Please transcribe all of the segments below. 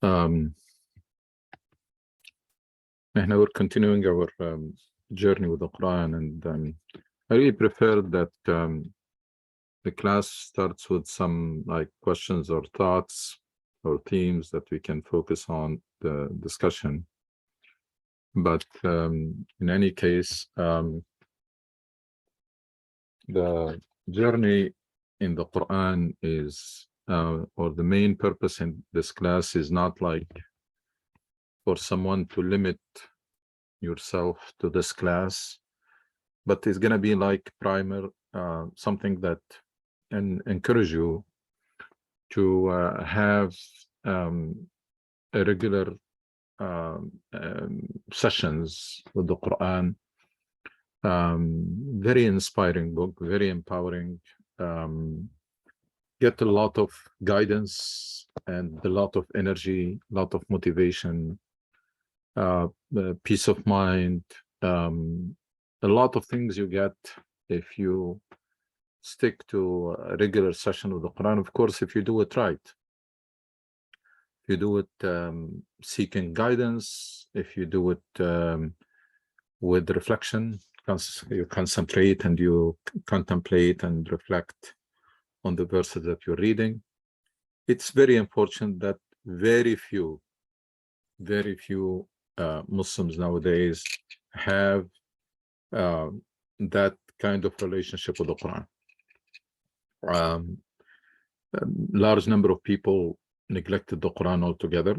Um, and now we're continuing our journey with the Quran, and I really prefer that the class starts with some like questions or thoughts or themes that we can focus on the discussion. But in any case, the journey in the Quran is, or the main purpose in this class is not like for someone to limit yourself to this class, but it's going to be like primer, something that encourage you to have a regular sessions with the Quran. Very inspiring book, very empowering. Get a lot of guidance and a lot of energy, a lot of motivation, peace of mind, a lot of things you get if you stick to a regular session with the Quran. Of course, if you do it right, if you do it seeking guidance, if you do it with reflection, you concentrate and you contemplate and reflect on the verses that you're reading. It's very unfortunate that very few Muslims nowadays have that kind of relationship with the Quran. Large number of people neglected the Quran altogether.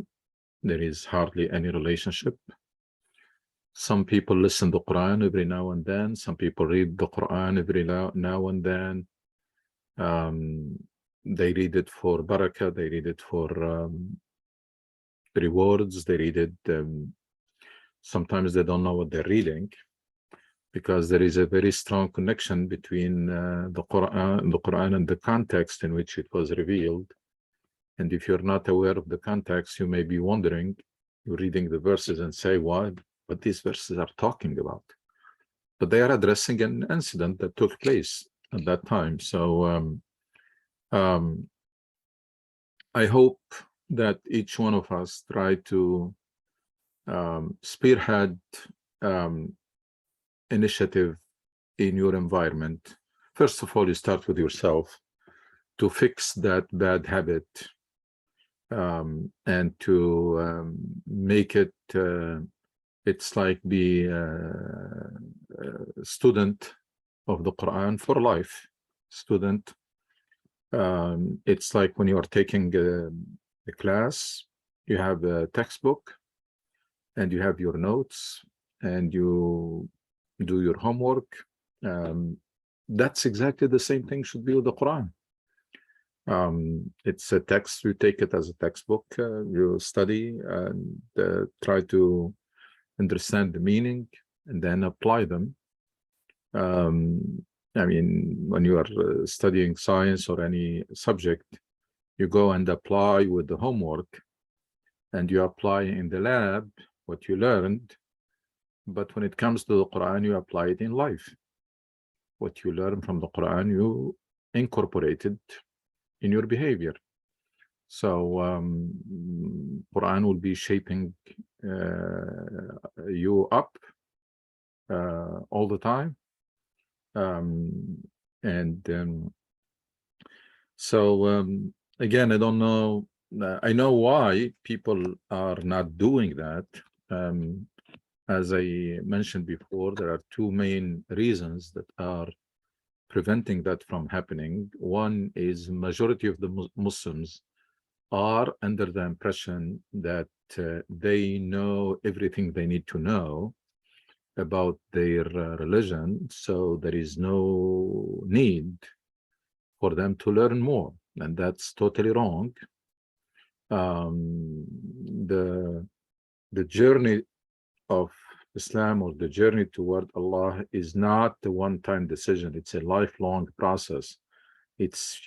There is hardly any relationship. Some people listen to the Quran every now and then. Some people read the Quran every now and then. They read it for barakah. They read it for rewards. They read it. Sometimes they don't know what they're reading, because there is a very strong connection between the Quran and the context in which it was revealed. And if you're not aware of the context, you may be wondering, you're reading the verses and say, what these verses are talking about. But they are addressing an incident that took place at that time. So I hope that each one of us try to spearhead initiative in your environment. First of all, you start with yourself to fix that bad habit, and to make it, it's like be a student of the Quran for life. Student, it's like when you are taking a class, you have a textbook and you have your notes and you do your homework. That's exactly the same thing should be with the Quran. It's a text, you take it as a textbook, you study and try to understand the meaning and then apply them. I mean, when you are studying science or any subject, you go and apply with the homework and you apply in the lab what you learned. But when it comes to the Quran, you apply it in life. What you learn from the Quran, you incorporate it in your behavior. So Quran will be shaping you up all the time. Again, I don't know, I know why people are not doing that. As I mentioned before, there are two main reasons that are preventing that from happening. One is majority of the Muslims are under the impression that they know everything they need to know about their religion, so there is no need for them to learn more, and that's totally wrong. The journey of Islam, or the journey toward Allah, is not a one-time decision. It's a lifelong process. It's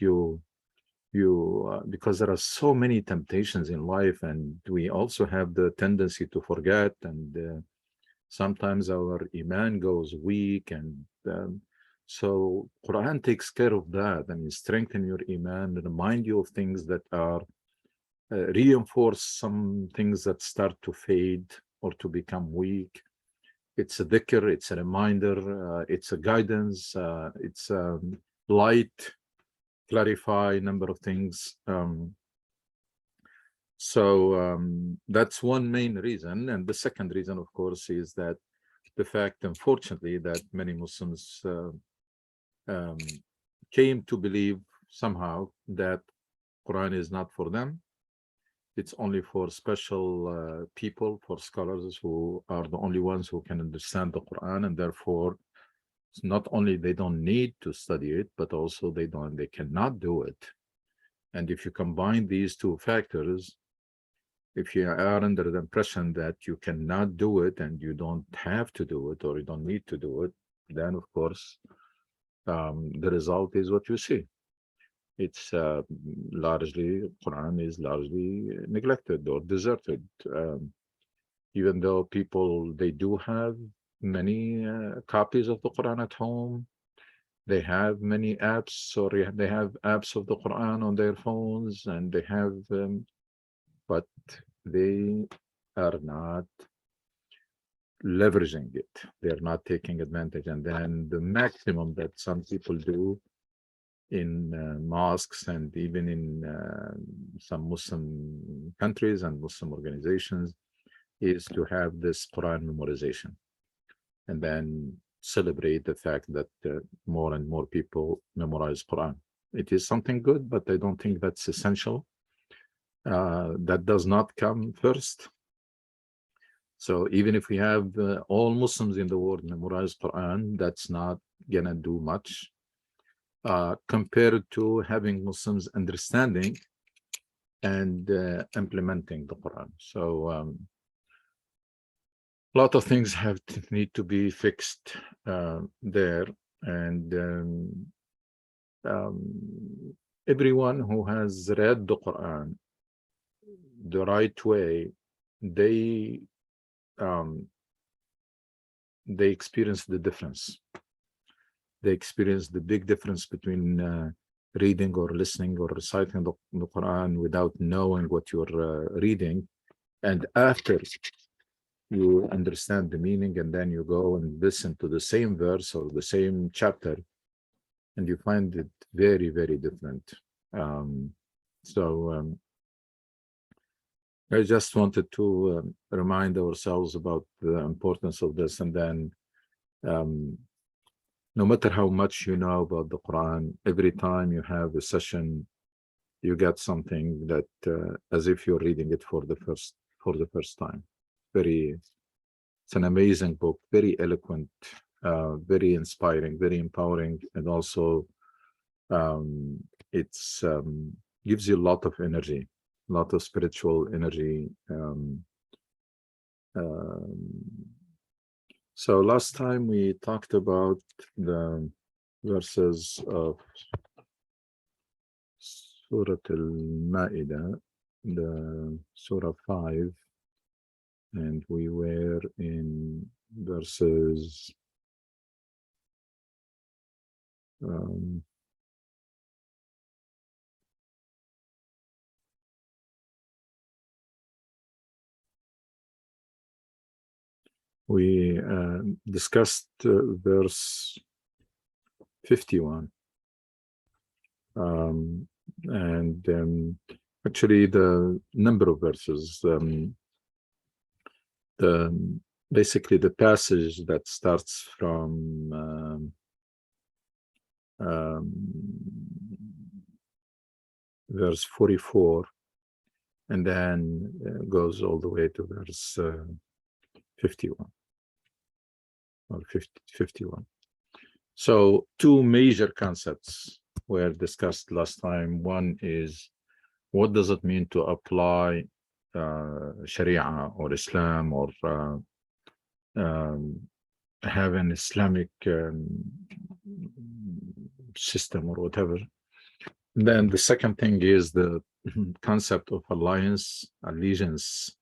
because there are so many temptations in life, and we also have the tendency to forget, and sometimes our iman goes weak, and so Quran takes care of that and strengthen your iman, remind you of things that are reinforce some things that start to fade or to become weak. It's a dhikr, it's a reminder, it's a guidance, it's light, clarify a number of things. So that's one main reason. And the second reason, of course, is that the fact, unfortunately, that many Muslims came to believe somehow that Quran is not for them. It's only for special people, for scholars who are the only ones who can understand the Quran, and therefore, it's not only they don't need to study it, but also they cannot do it. And if you combine these two factors, if you are under the impression that you cannot do it and you don't have to do it or you don't need to do it, then of course the result is what you see. It's largely, Quran is largely neglected or deserted. Even though people, they do have many copies of the Quran at home, they have many apps, or they have apps of the Quran on their phones, and they have, but they are not leveraging it. They're not taking advantage. And then the maximum that some people do in mosques and even in some Muslim countries and Muslim organizations is to have this Quran memorization, and then celebrate the fact that more and more people memorize Quran. It is something good, but I don't think that's essential. That does not come first. So even if we have all Muslims in the world memorize Quran, that's not gonna do much compared to having Muslims understanding and implementing the Quran. So a lot of things need to be fixed there, and everyone who has read the Quran the right way, they experience the difference. They experience the big difference between reading or listening or reciting the Quran without knowing what you're reading, and after you understand the meaning, and then you go and listen to the same verse or the same chapter, and you find it very, very different. I just wanted to remind ourselves about the importance of this, and then no matter how much you know about the Quran, every time you have a session, you get something that as if you're reading it for the first time. It's an amazing book, very eloquent, very inspiring, very empowering, and also it's gives you a lot of energy, a lot of spiritual energy. So last time we talked about the verses of Surah Al-Ma'idah, the Surah 5, and we were in verses we discussed verse 51, and actually the number of verses, basically the passage that starts from verse 44 and then goes all the way to verse 51 or 51. So two major concepts were discussed last time. One is, what does it mean to apply Sharia or Islam, or have an Islamic system or whatever. And then the second thing is the concept of allegiance.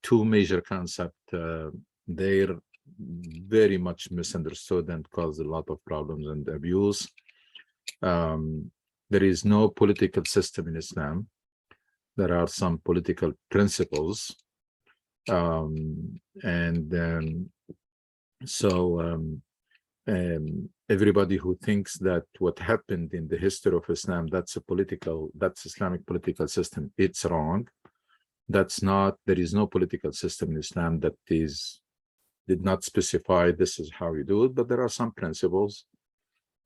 Two major concepts. They're very much misunderstood and cause a lot of problems and abuse. There is no political system in Islam. there are some political principles. Everybody who thinks that what happened in the history of Islam, that's Islamic political system, it's wrong. That's not, there is no political system in Islam that did not specify this is how you do it, but there are some principles.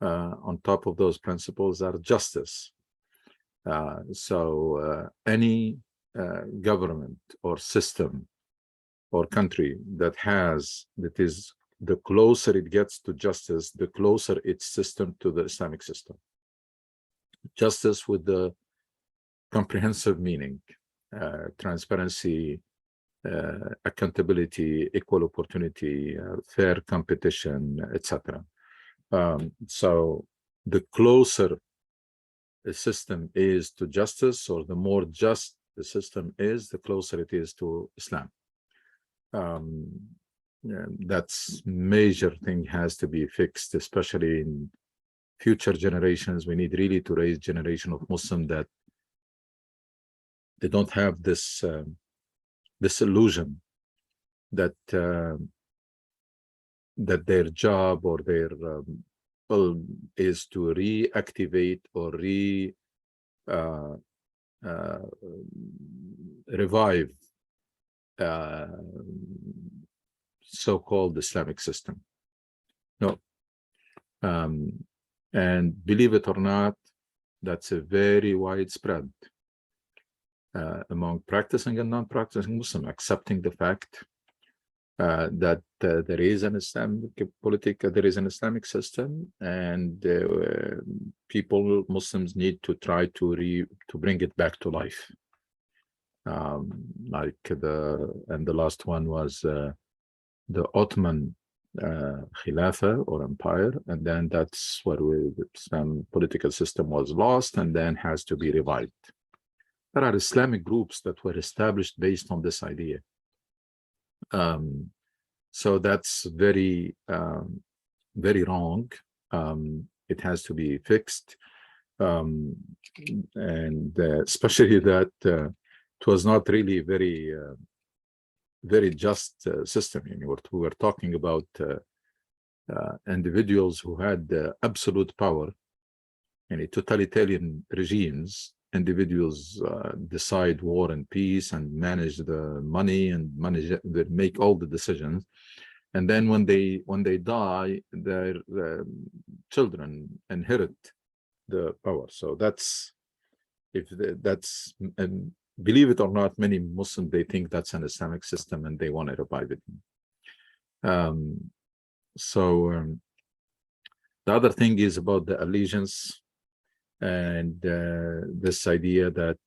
On top of those principles are justice. Any government or system or country that is, the closer it gets to justice, the closer its system to the Islamic system. Justice with the comprehensive meaning, transparency, accountability, equal opportunity, fair competition, etc. So the closer a system is to justice, or the more just the system is, the closer it is to Islam. That's major thing has to be fixed, especially in future generations. We need really to raise generation of Muslim that they don't have this this illusion that that their job or their is to reactivate or revive so-called Islamic system. No. And believe it or not, that's a very widespread among practicing and non-practicing Muslim, accepting the fact that there is an Islamic there is an Islamic system, and people, Muslims, need to try to bring it back to life. Like the last one was the Ottoman Khilafah or empire, and then that's where the Islam political system was lost and then has to be revived. There are Islamic groups that were established based on this idea. So that's very, very wrong. It has to be fixed. And especially that it was not really very, very just system. You know, we were talking about individuals who had absolute power in totalitarian regimes. Individuals decide war and peace and manage the money and make all the decisions, and then when they die, their children inherit the power. So that's, and believe it or not, many Muslims, they think that's an Islamic system and they want to revive it. The other thing is about the allegiance, and this idea that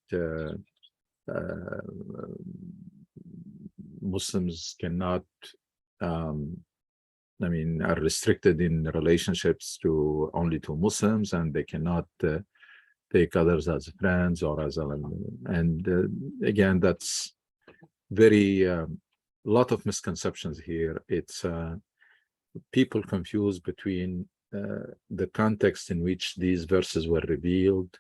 Muslims cannot, are restricted in relationships only to Muslims, and they cannot take others as friends or as again, that's very lot of misconceptions here. It's people confuse between the context in which these verses were revealed.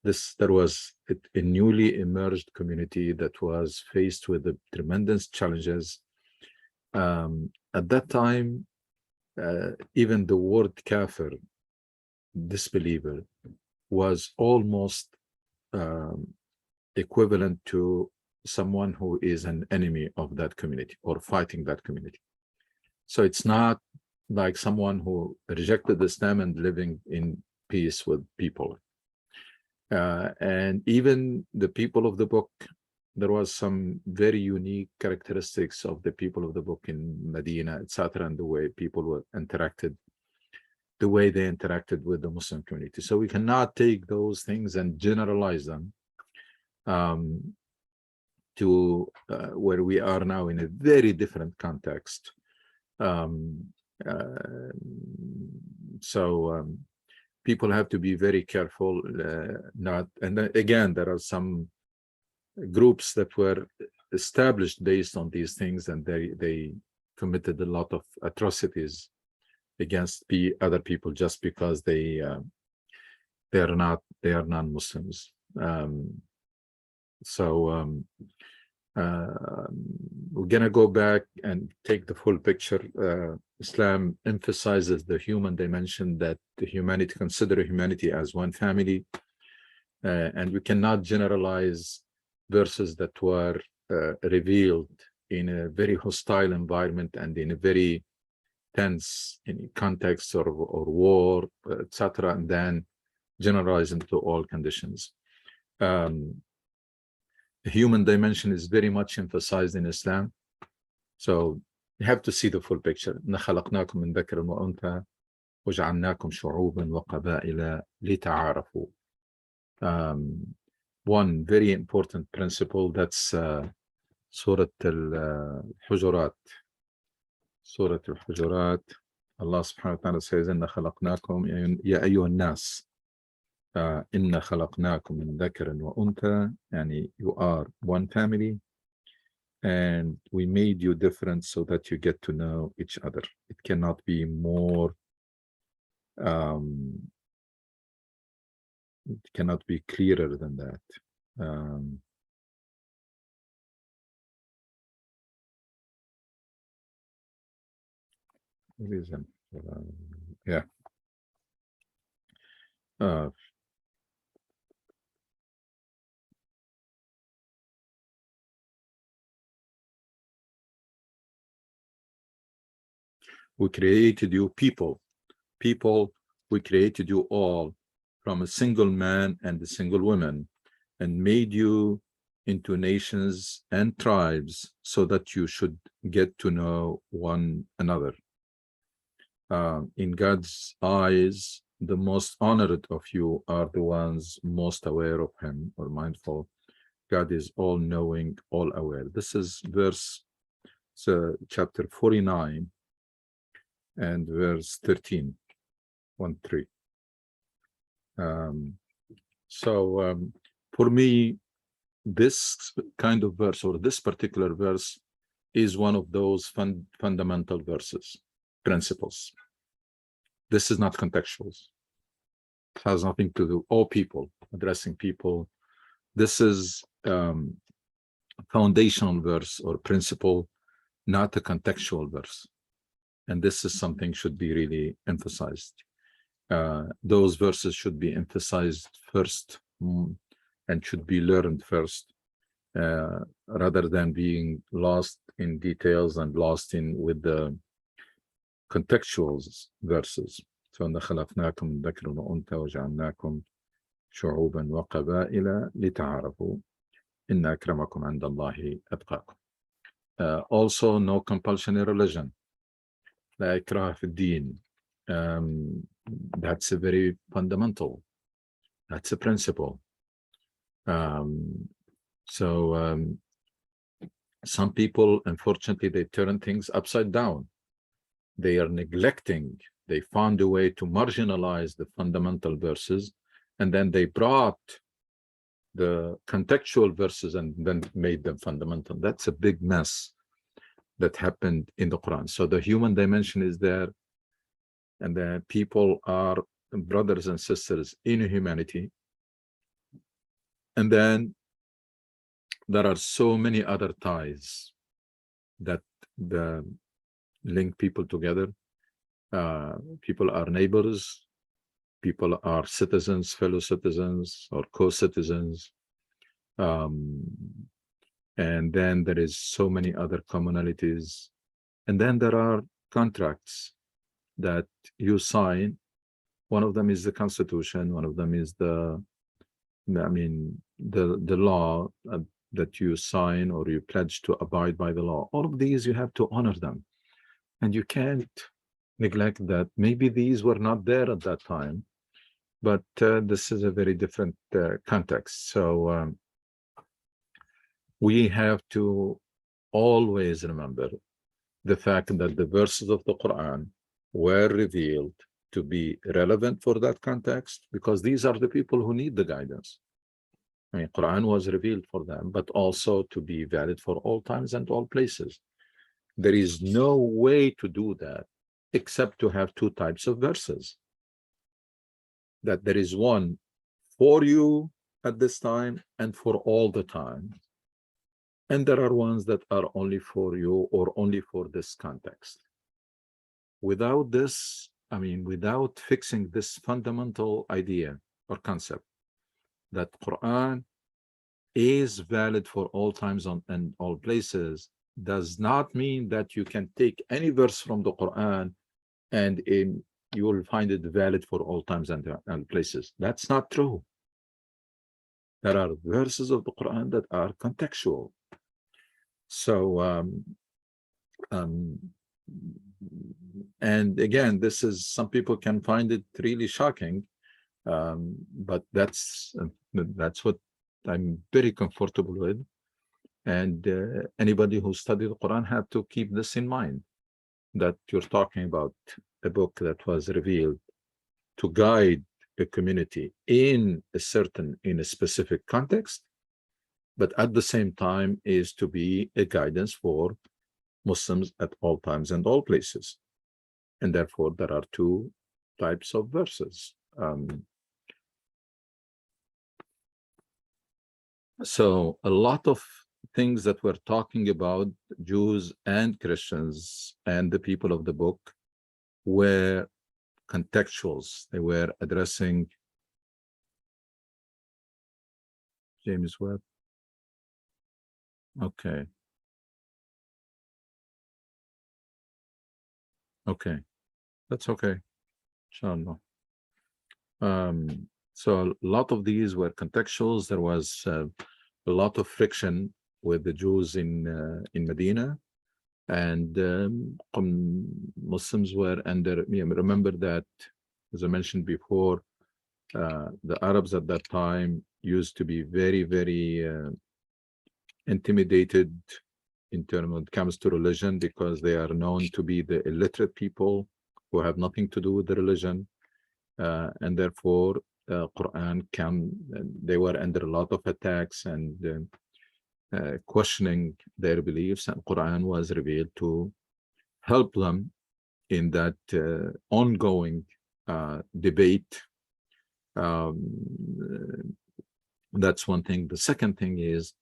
There was a newly emerged community that was faced with the tremendous challenges. At that time, even the word kafir, disbeliever, was almost equivalent to someone who is an enemy of that community or fighting that community. So it's not like someone who rejected Islam and living in peace with people. And even the people of the book, there was some very unique characteristics of the people of the book in Medina, etc., and the way people were the way they interacted with the Muslim community. So we cannot take those things and generalize them to where we are now in a very different context. People have to be very careful. And again, there are some groups that were established based on these things, and they committed a lot of atrocities against other people just because they are non-Muslims. So we're gonna go back and take the full picture. Islam emphasizes the human dimension, that the humanity, consider humanity as one family, and we cannot generalize verses that were revealed in a very hostile environment and in a very tense in context or war, etc., and then generalize into all conditions. The human dimension is very much emphasized in Islam. So you have to see the full picture. إِنَّا خَلَقْنَاكُم مِّن ذَكَرٍ وَأُنثَىٰ وَجَعَلْنَاكُمْ شُعُوبًا وَقَبَائِلَ لِتَعَارَفُوا. One very important principle, that's Surah Al-Hujurat. Surah Al-Hujurat. Allah subhanahu wa ta'ala says, إِنَّا خَلَقْنَاكُم يَا أَيُّهَا النَّاسِ إِنَّا خَلَقْنَاكُم مِّن ذَكَرٍ وَأُنثَىٰ, يعني you are one family, and we made you different so that you get to know each other. It cannot be more, it cannot be clearer than that. Reason, yeah. We created you people, we created you all from a single man and a single woman, and made you into nations and tribes so that you should get to know one another. In God's eyes, the most honored of you are the ones most aware of him or mindful. God is all knowing, all aware. This is verse, chapter 49 and verse 13, 1-3. For me, this kind of verse, or this particular verse, is one of those fundamental verses, principles. This is not contextual. It has nothing to do, all people, addressing people. This is a foundational verse or principle, not a contextual verse. And this is something should be really emphasized. Those verses should be emphasized first and should be learned first, rather than being lost in details and lost in with the contextual verses. So خلقناكم من ذكر وأنثى وجعلناكم شعوبا وقبائل لتعارفوا إن أكرمكم عند الله أتقاكم. Also, no compulsion in religion. لا إكراه في الدين. That's a very fundamental. That's a principle. Some people, unfortunately, they turn things upside down. They are neglecting. They found a way to marginalize the fundamental verses, and then they brought the contextual verses and then made them fundamental. That's a big mess that happened in the Quran. So the human dimension is there, and the people are brothers and sisters in humanity. And then there are so many other ties that link people together. People are neighbors, people are citizens, fellow citizens, or co-citizens. And then there is so many other commonalities. And then there are contracts that you sign. One of them is the Constitution, one of them is the law that you sign, or you pledge to abide by the law. All of these, you have to honor them. And you can't neglect that maybe these were not there at that time, but this is a very different context. So we have to always remember the fact that the verses of the Quran were revealed to be relevant for that context, because these are the people who need the guidance. I mean, Quran was revealed for them, but also to be valid for all times and all places. There is no way to do that except to have two types of verses. That there is one for you at this time and for all the time. And there are ones that are only for you or only for this context. Without this, I mean, without fixing this fundamental idea or concept that Quran is valid for all times and all places, does not mean that you can take any verse from the Quran and you will find it valid for all times and places. That's not true. There are verses of the Quran that are contextual. So, and again, this is, some people can find it really shocking, but that's what I'm very comfortable with. And anybody who studied the Quran have to keep this in mind, that you're talking about a book that was revealed to guide a community in a specific context, but at the same time is to be a guidance for Muslims at all times and all places. And therefore, there are two types of verses. So a lot of things that we're talking about, Jews and Christians and the people of the book, were contextuals. They were addressing James Webb. Okay. Okay. That's okay. Inshallah. So a lot of these were contextuals. There was a lot of friction with the Jews in Medina, and Muslims were under. Remember that, as I mentioned before, the Arabs at that time used to be very, very intimidated in terms when it comes to religion, because they are known to be the illiterate people who have nothing to do with the religion, and therefore Quran they were under a lot of attacks and questioning their beliefs, and Quran was revealed to help them in that ongoing debate. That's one thing. The second thing is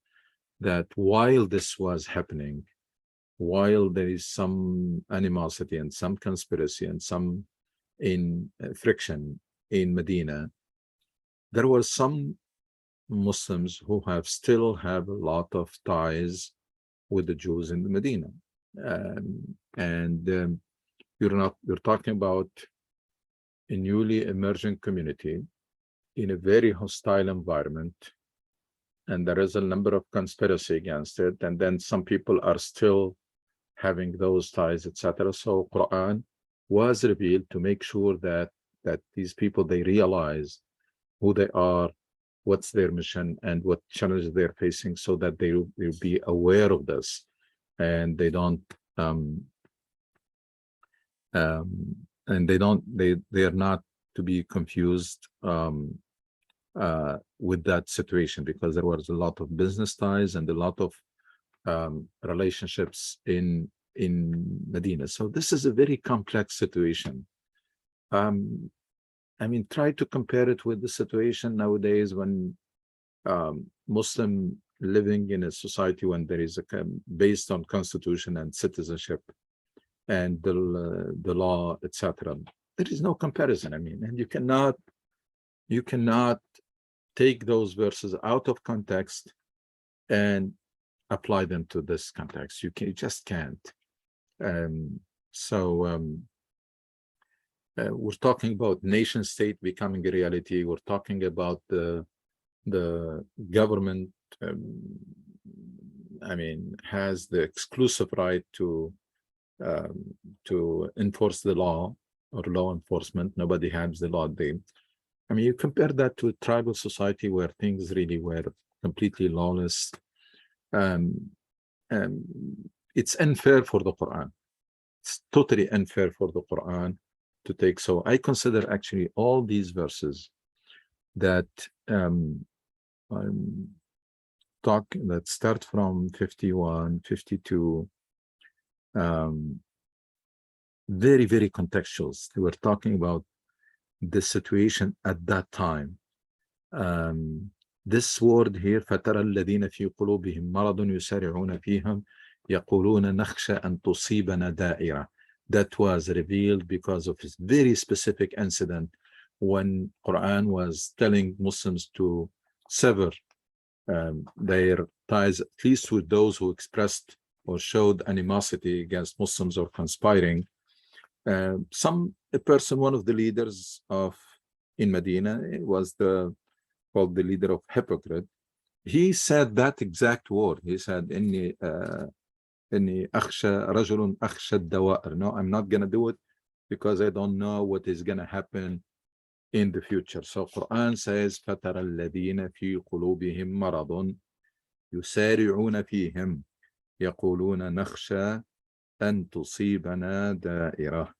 that while this was happening, while there is some animosity and some conspiracy and some friction in Medina, there were some Muslims who still have a lot of ties with the Jews in Medina. You're talking about a newly emerging community in a very hostile environment, and there is a number of conspiracy against it, and then some people are still having those ties, etc. So Quran was revealed to make sure that these people, they realize who they are, what's their mission, and what challenges they're facing, so that they will be aware of this, and they don't and they are not to be confused with that situation, because there was a lot of business ties and a lot of relationships in Medina. So this is a very complex situation. I mean, try to compare it with the situation nowadays when Muslim living in a society when there is based on constitution and citizenship and the law, etc. There is no comparison. I mean, and you cannot take those verses out of context and apply them to this context. You just can't. We're talking about nation state becoming a reality. We're talking about the government, I mean, has the exclusive right to enforce the law, or law enforcement. Nobody has the law. I mean, you compare that to a tribal society where things really were completely lawless. It's unfair for the Quran. It's totally unfair for the Quran to take. So I consider actually all these verses that that start from 51, 52, very, very contextual. They were talking about the situation at that time. This word here, فَتَرَى الَّذِينَ فِي قُلُوبِهِمْ مَرَضٌ يُسَارِعُونَ فِيهِمْ يَقُولُونَ نَخْشَى أَن تُصِيبَنَا دَائِرَةٌ. That was revealed because of this very specific incident when Quran was telling Muslims to sever their ties, at least with those who expressed or showed animosity against Muslims or conspiring. A person, one of the leaders in Medina, was called the leader of hypocrite. He said that exact word. He said, "Inni akhsha rajulun akhsha dawa'ir." No, I'm not gonna do it because I don't know what is gonna happen in the future. So Quran says, فَتَرَى الَّذِينَ فِي قُلُوبِهِمْ مَرَضٌ يُسَارِعُونَ فِيهِمْ يَقُولُونَ نَخْشَى أَن تُصِيبَنَا دَائِرَةٌ.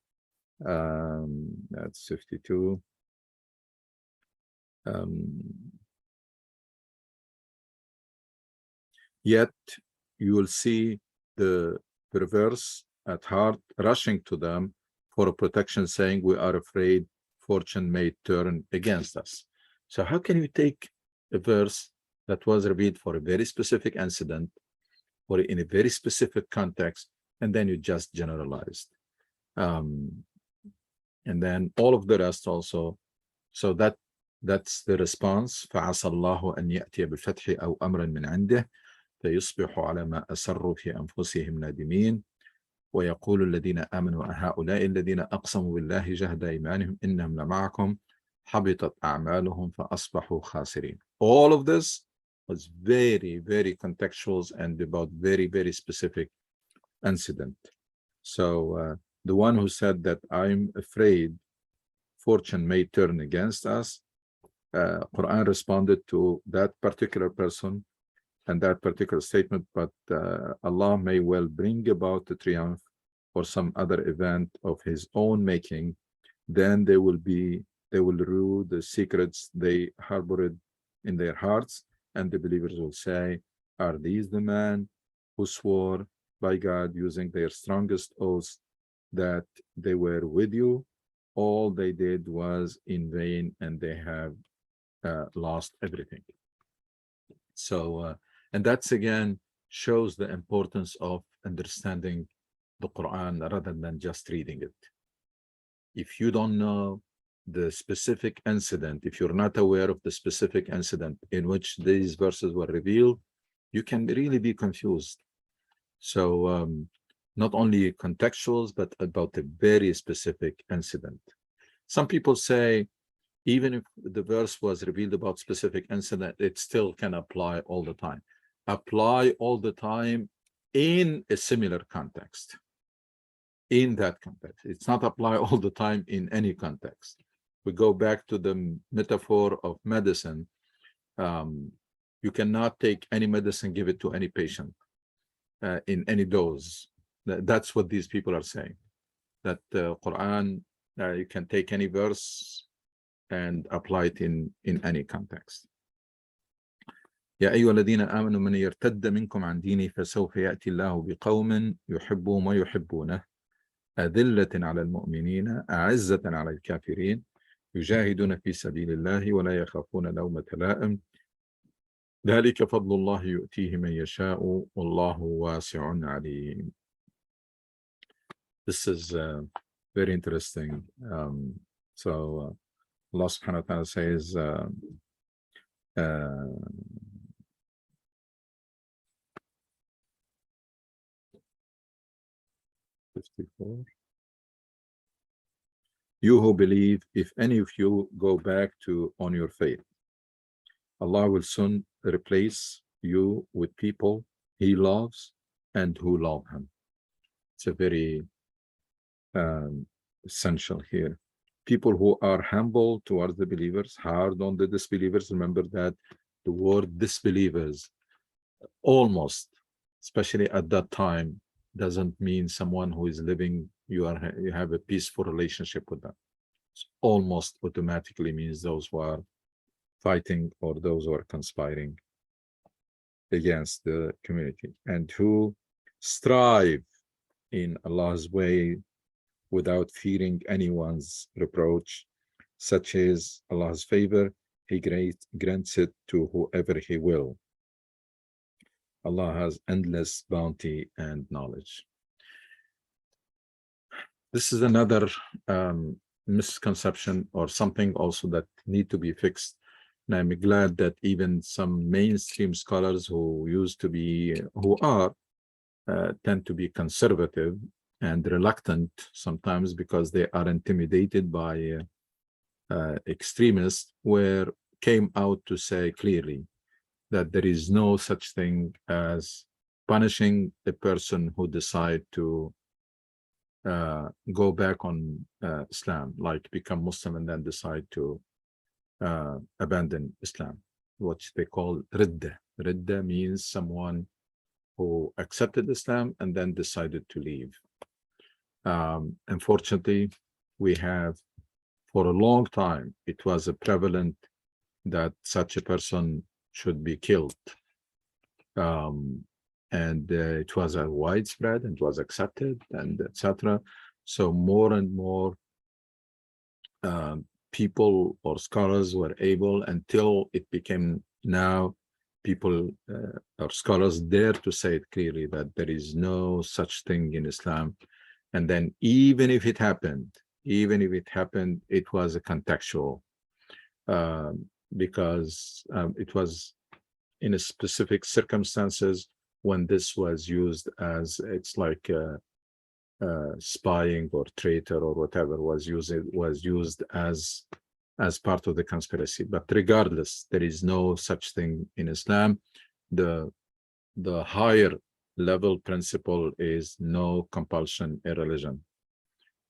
That's 52. Yet you will see the perverse at heart rushing to them for protection, saying, "We are afraid fortune may turn against us." So how can you take a verse that was revealed for a very specific incident or in a very specific context, and then you just generalized? And then all of the rest also. So that's the response. فَعَسَى اللَّهُ أَنْ يَأْتِيَ بِالْفَتْحِ أَوْ أَمْرٍ مِنْ عِنْدِهِ فيصبحوا على ما أسروا في أنفسهم نادمين ويقول الذين آمنوا هؤلاء الذين أقسموا بالله جهد أيمانهم إنهم لمعكم حبطت أعمالهم فأصبحوا خاسرين. All of this was very, very contextual and about very, very specific incident. So the one who said that I'm afraid fortune may turn against us, Quran responded to that particular person and that particular statement, but Allah may well bring about the triumph or some other event of his own making. Then they will rue the secrets they harbored in their hearts, and the believers will say, "Are these the men who swore by God using their strongest oaths that they were with you? All they did was in vain, and they have lost everything." So and that's again shows the importance of understanding the Quran rather than just reading it. If you don't know the specific incident, if you're not aware of the specific incident in which these verses were revealed, you can really be confused. So not only contextuals, but about a very specific incident. Some people say, even if the verse was revealed about specific incident, it still can apply all the time. Apply all the time in a similar context. In that context, it's not apply all the time in any context. We go back to the metaphor of medicine. You cannot take any medicine, give it to any patient in any dose. That's what these people are saying. That Quran, you can take any verse and apply it in any context. يا أيها الذين آمنوا من يرتد منكم عن دينه فسوف يأتي الله بقوم يحبهم ويحبونه أذلة على المؤمنين أعزة على الكافرين يجاهدون في سبيل الله ولا يخافون لومة لائم ذلك فضل الله يؤتيه من يشاء والله واسع عليم. This is very interesting. So Allah subhanahu wa ta'ala says, 54. You who believe, if any of you go back on your faith, Allah will soon replace you with people He loves and who love Him. It's a very essential here. People who are humble towards the believers, hard on the disbelievers. Remember that the word disbelievers almost, especially at that time, doesn't mean someone who is living, you have a peaceful relationship with them. It almost automatically means those who are fighting or those who are conspiring against the community and who strive in Allah's way without fearing anyone's reproach, such as Allah's favor. he grants it to whoever he will. Allah has endless bounty and knowledge. This is another misconception or something also that need to be fixed. And I'm glad that even some mainstream scholars who tend to be conservative and reluctant sometimes because they are intimidated by extremists, came out to say clearly that there is no such thing as punishing a person who decide to go back on Islam, like become Muslim and then decide to abandon Islam, which they call ridda. Ridda means someone who accepted Islam and then decided to leave. Unfortunately, we have, for a long time, it was prevalent that such a person should be killed. And it was widespread and was accepted and etc. So more and more people or scholars were able, until it became now people or scholars dare to say it clearly that there is no such thing in Islam. And then even if it happened, it was a contextual, because it was in a specific circumstances when this was used as, it's like spying or traitor or whatever was used as part of the conspiracy. But regardless, there is no such thing in Islam. The higher level principle is no compulsion in religion.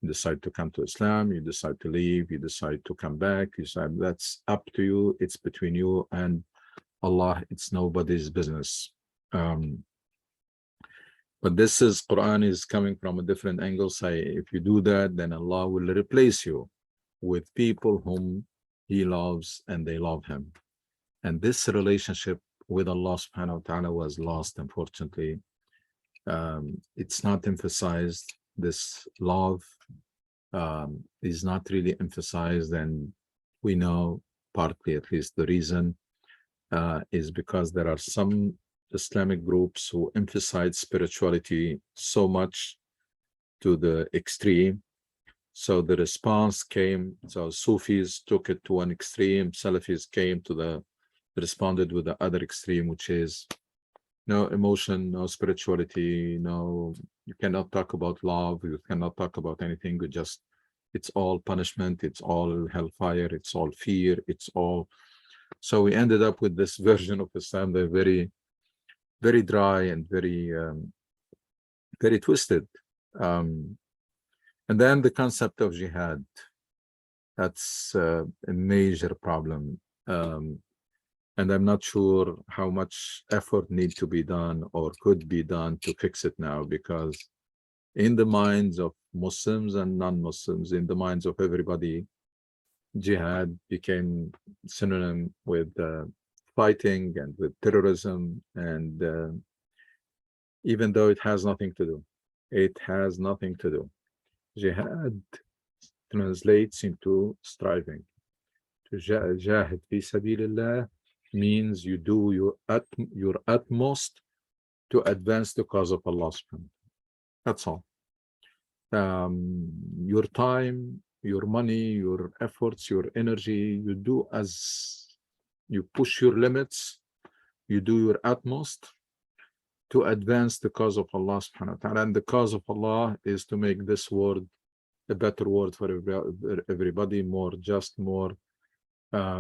You decide to come to Islam, you decide to leave, you decide to come back, you decide, that's up to you. It's between you and Allah. It's nobody's business. But this is, Quran is coming from a different angle. Say, if you do that, then Allah will replace you with people whom He loves and they love Him. And this relationship with Allah subhanahu wa ta'ala was lost, unfortunately. It's not emphasized. This love is not really emphasized, and we know partly, at least, the reason is because there are some Islamic groups who emphasize spirituality so much to the extreme. So the response came, so Sufis took it to one extreme, Salafis came to responded with the other extreme, which is no emotion, no spirituality, no, you cannot talk about love, you cannot talk about anything, it's all punishment, it's all hellfire, it's all fear, it's all. So we ended up with this version of Islam, they're very, very dry and very, very twisted. And then the concept of jihad, that's a major problem. And I'm not sure how much effort needs to be done or could be done to fix it now, because in the minds of Muslims and non-Muslims, in the minds of everybody, jihad became synonym with fighting and with terrorism, and even though it has nothing to do. It has nothing to do. Jihad translates into striving. To jahid fi sabilillah means you do your utmost to advance the cause of Allah subhanahu. That's all. Your time, your money, your efforts, your energy, you do as you push your limits, you do your utmost to advance the cause of Allah subhanahu wa ta'ala. And the cause of Allah is to make this world a better world for everybody, more just, more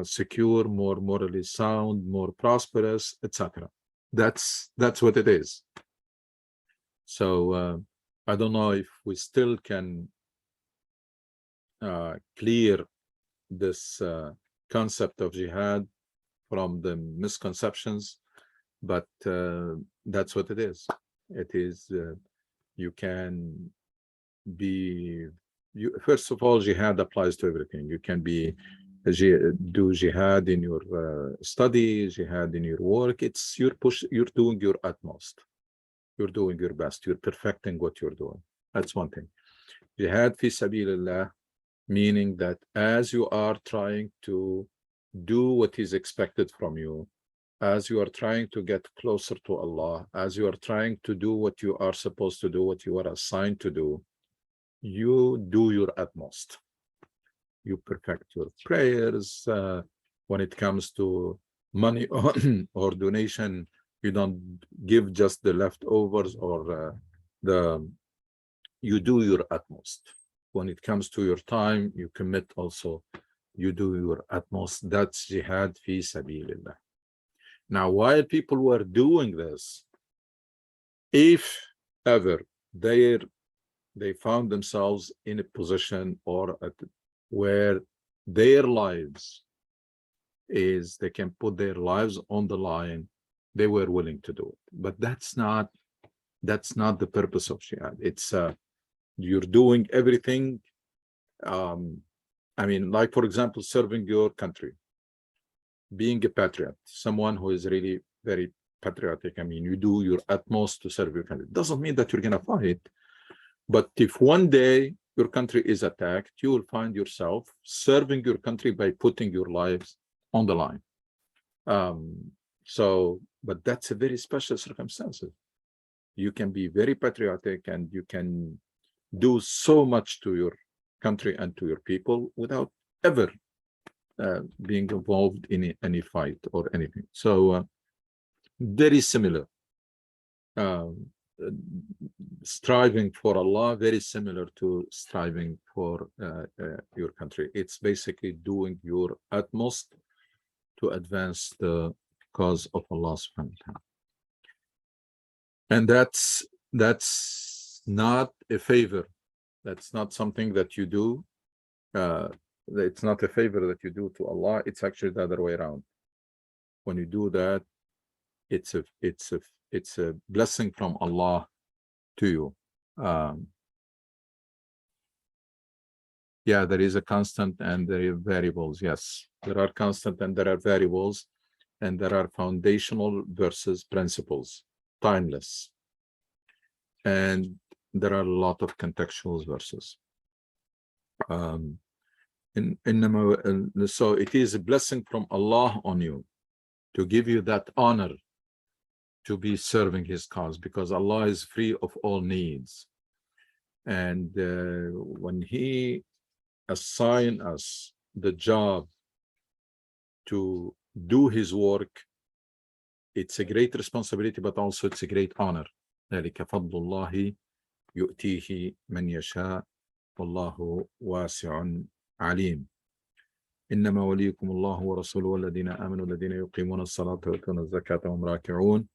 secure, more morally sound, more prosperous, etc. That's what it is. So I don't know if we still can clear this concept of jihad from the misconceptions, but that's what it is. It is, you can be, first of all, jihad applies to everything. You can be do jihad in your study, jihad in your work. It's you're doing your utmost, you're doing your best, you're perfecting what you're doing. That's one thing. Jihad fi sabilillah, meaning that as you are trying to do what is expected from you, as you are trying to get closer to Allah, as you are trying to do what you are supposed to do, what you are assigned to do, you do your utmost. You perfect your prayers. When it comes to money or donation, you don't give just the leftovers or you do your utmost. When it comes to your time, you commit also, you do your utmost. That's jihad fi sabilillah. Now, while people were doing this, if ever they found themselves in a position or where their lives is, they can put their lives on the line, they were willing to do it. But that's not the purpose of jihad. It's you're doing everything. I mean, like, for example, serving your country, being a patriot, someone who is really very patriotic. I mean, you do your utmost to serve your country. It doesn't mean that you're going to fight. But if one day your country is attacked, you will find yourself serving your country by putting your lives on the line. But that's a very special circumstances. You can be very patriotic and you can do so much to your country and to your people without ever being involved in any fight or anything. So very similar. Striving for Allah, very similar to striving for your country. It's basically doing your utmost to advance the cause of Allah subhanahu wa ta'ala. And that's not a favor. That's not something that you do. It's not a favor that you do to Allah. It's actually the other way around. When you do that, it's a blessing from Allah to you. Yeah, there is a constant and there are variables. Yes, there are constant and there are variables, and there are foundational versus principles, timeless. And there are a lot of contextual verses. So it is a blessing from Allah on you to give you that honor to be serving his cause, because Allah is free of all needs. And when he assigned us the job to do his work, it's a great responsibility, but also it's a great honor. ذلك فضل الله يؤتيه من يشاء والله واسع عليم. إنما وليكم الله ورسوله والذين آمنوا الذين يقيمون الصلاة ويؤتون الزكاة وهم راكعون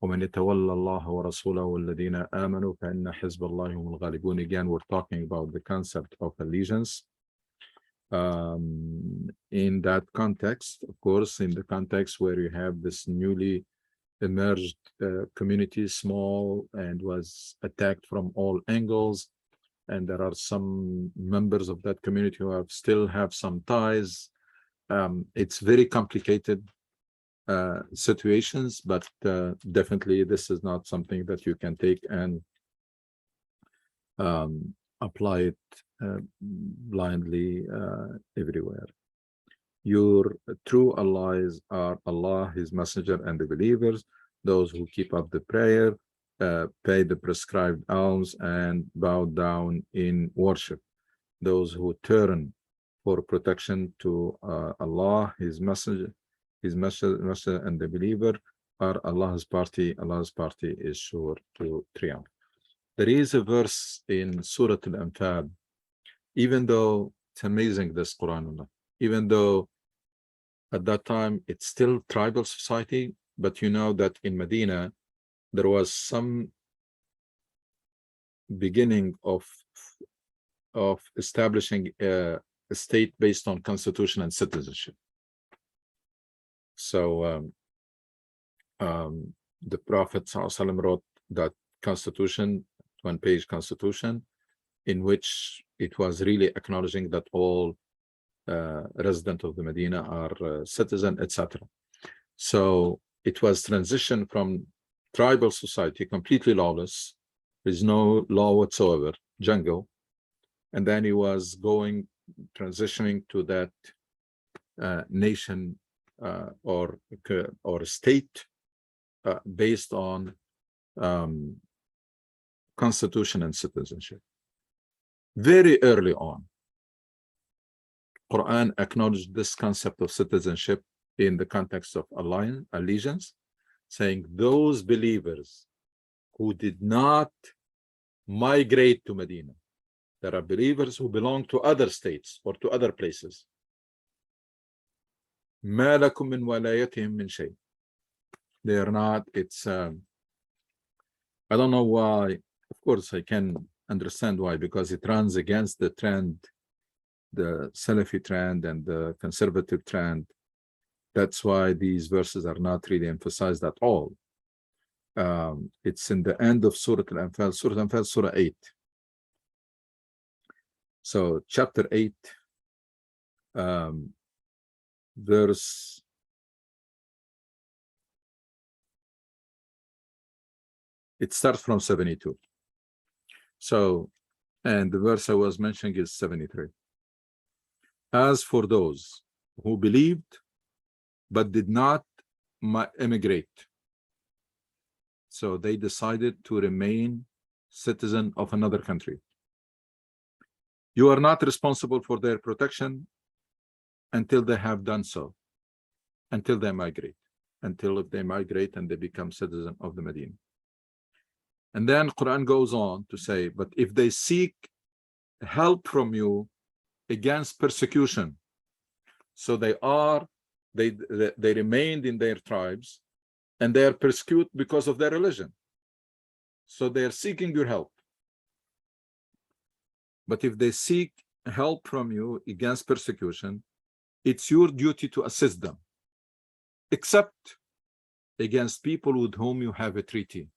ومن يتولى الله ورسوله والذين آمنوا فإن حزب الله هم الغالبون. Again, we're talking about the concept of allegiance. In that context, of course, in the context where you have this newly emerged community, small and was attacked from all angles, and there are some members of that community who still have some ties. It's very complicated situations, but definitely this is not something that you can take and apply it blindly everywhere. Your true allies are Allah, his messenger, and the believers, those who keep up the prayer, pay the prescribed alms, and bow down in worship. Those who turn for protection to Allah, his messenger, and the believer are Allah's party. Allah's party is sure to triumph. There is a verse in Surah Al-Anfal, even though it's amazing, this Quran, even though at that time it's still tribal society, but you know that in Medina there was some beginning of establishing a state based on constitution and citizenship. So the Prophet ﷺ wrote that constitution, one-page constitution, in which it was really acknowledging that all residents of the Medina are citizen, etc. So it was transition from tribal society, completely lawless, there's no law whatsoever, jungle, and then he was transitioning to that nation or state based on constitution and citizenship. Very early on, Quran acknowledged this concept of citizenship in the context of allegiance, saying those believers who did not migrate to Medina, there are believers who belong to other states or to other places. ما لكم من ولايتهم من شيء. They are not, it's, I don't know why. Of course, I can understand why, because it runs against the trend, the Salafi trend and the conservative trend. That's why these verses are not really emphasized at all. It's in the end of Surah Al-Anfal, Surah Al-Anfal, Surah 8. So chapter 8, verse it starts from 72. So, and the verse I was mentioning is 73. As for those who believed but did not emigrate, so they decided to remain citizen of another country, you are not responsible for their protection until they have done so, until they migrate, until if they migrate and they become citizen of the Medina. And then Quran goes on to say, but if they seek help from you against persecution, so they remained in their tribes and they are persecuted because of their religion, so they are seeking your help. But if they seek help from you against persecution, it's your duty to assist them, except against people with whom you have a treaty.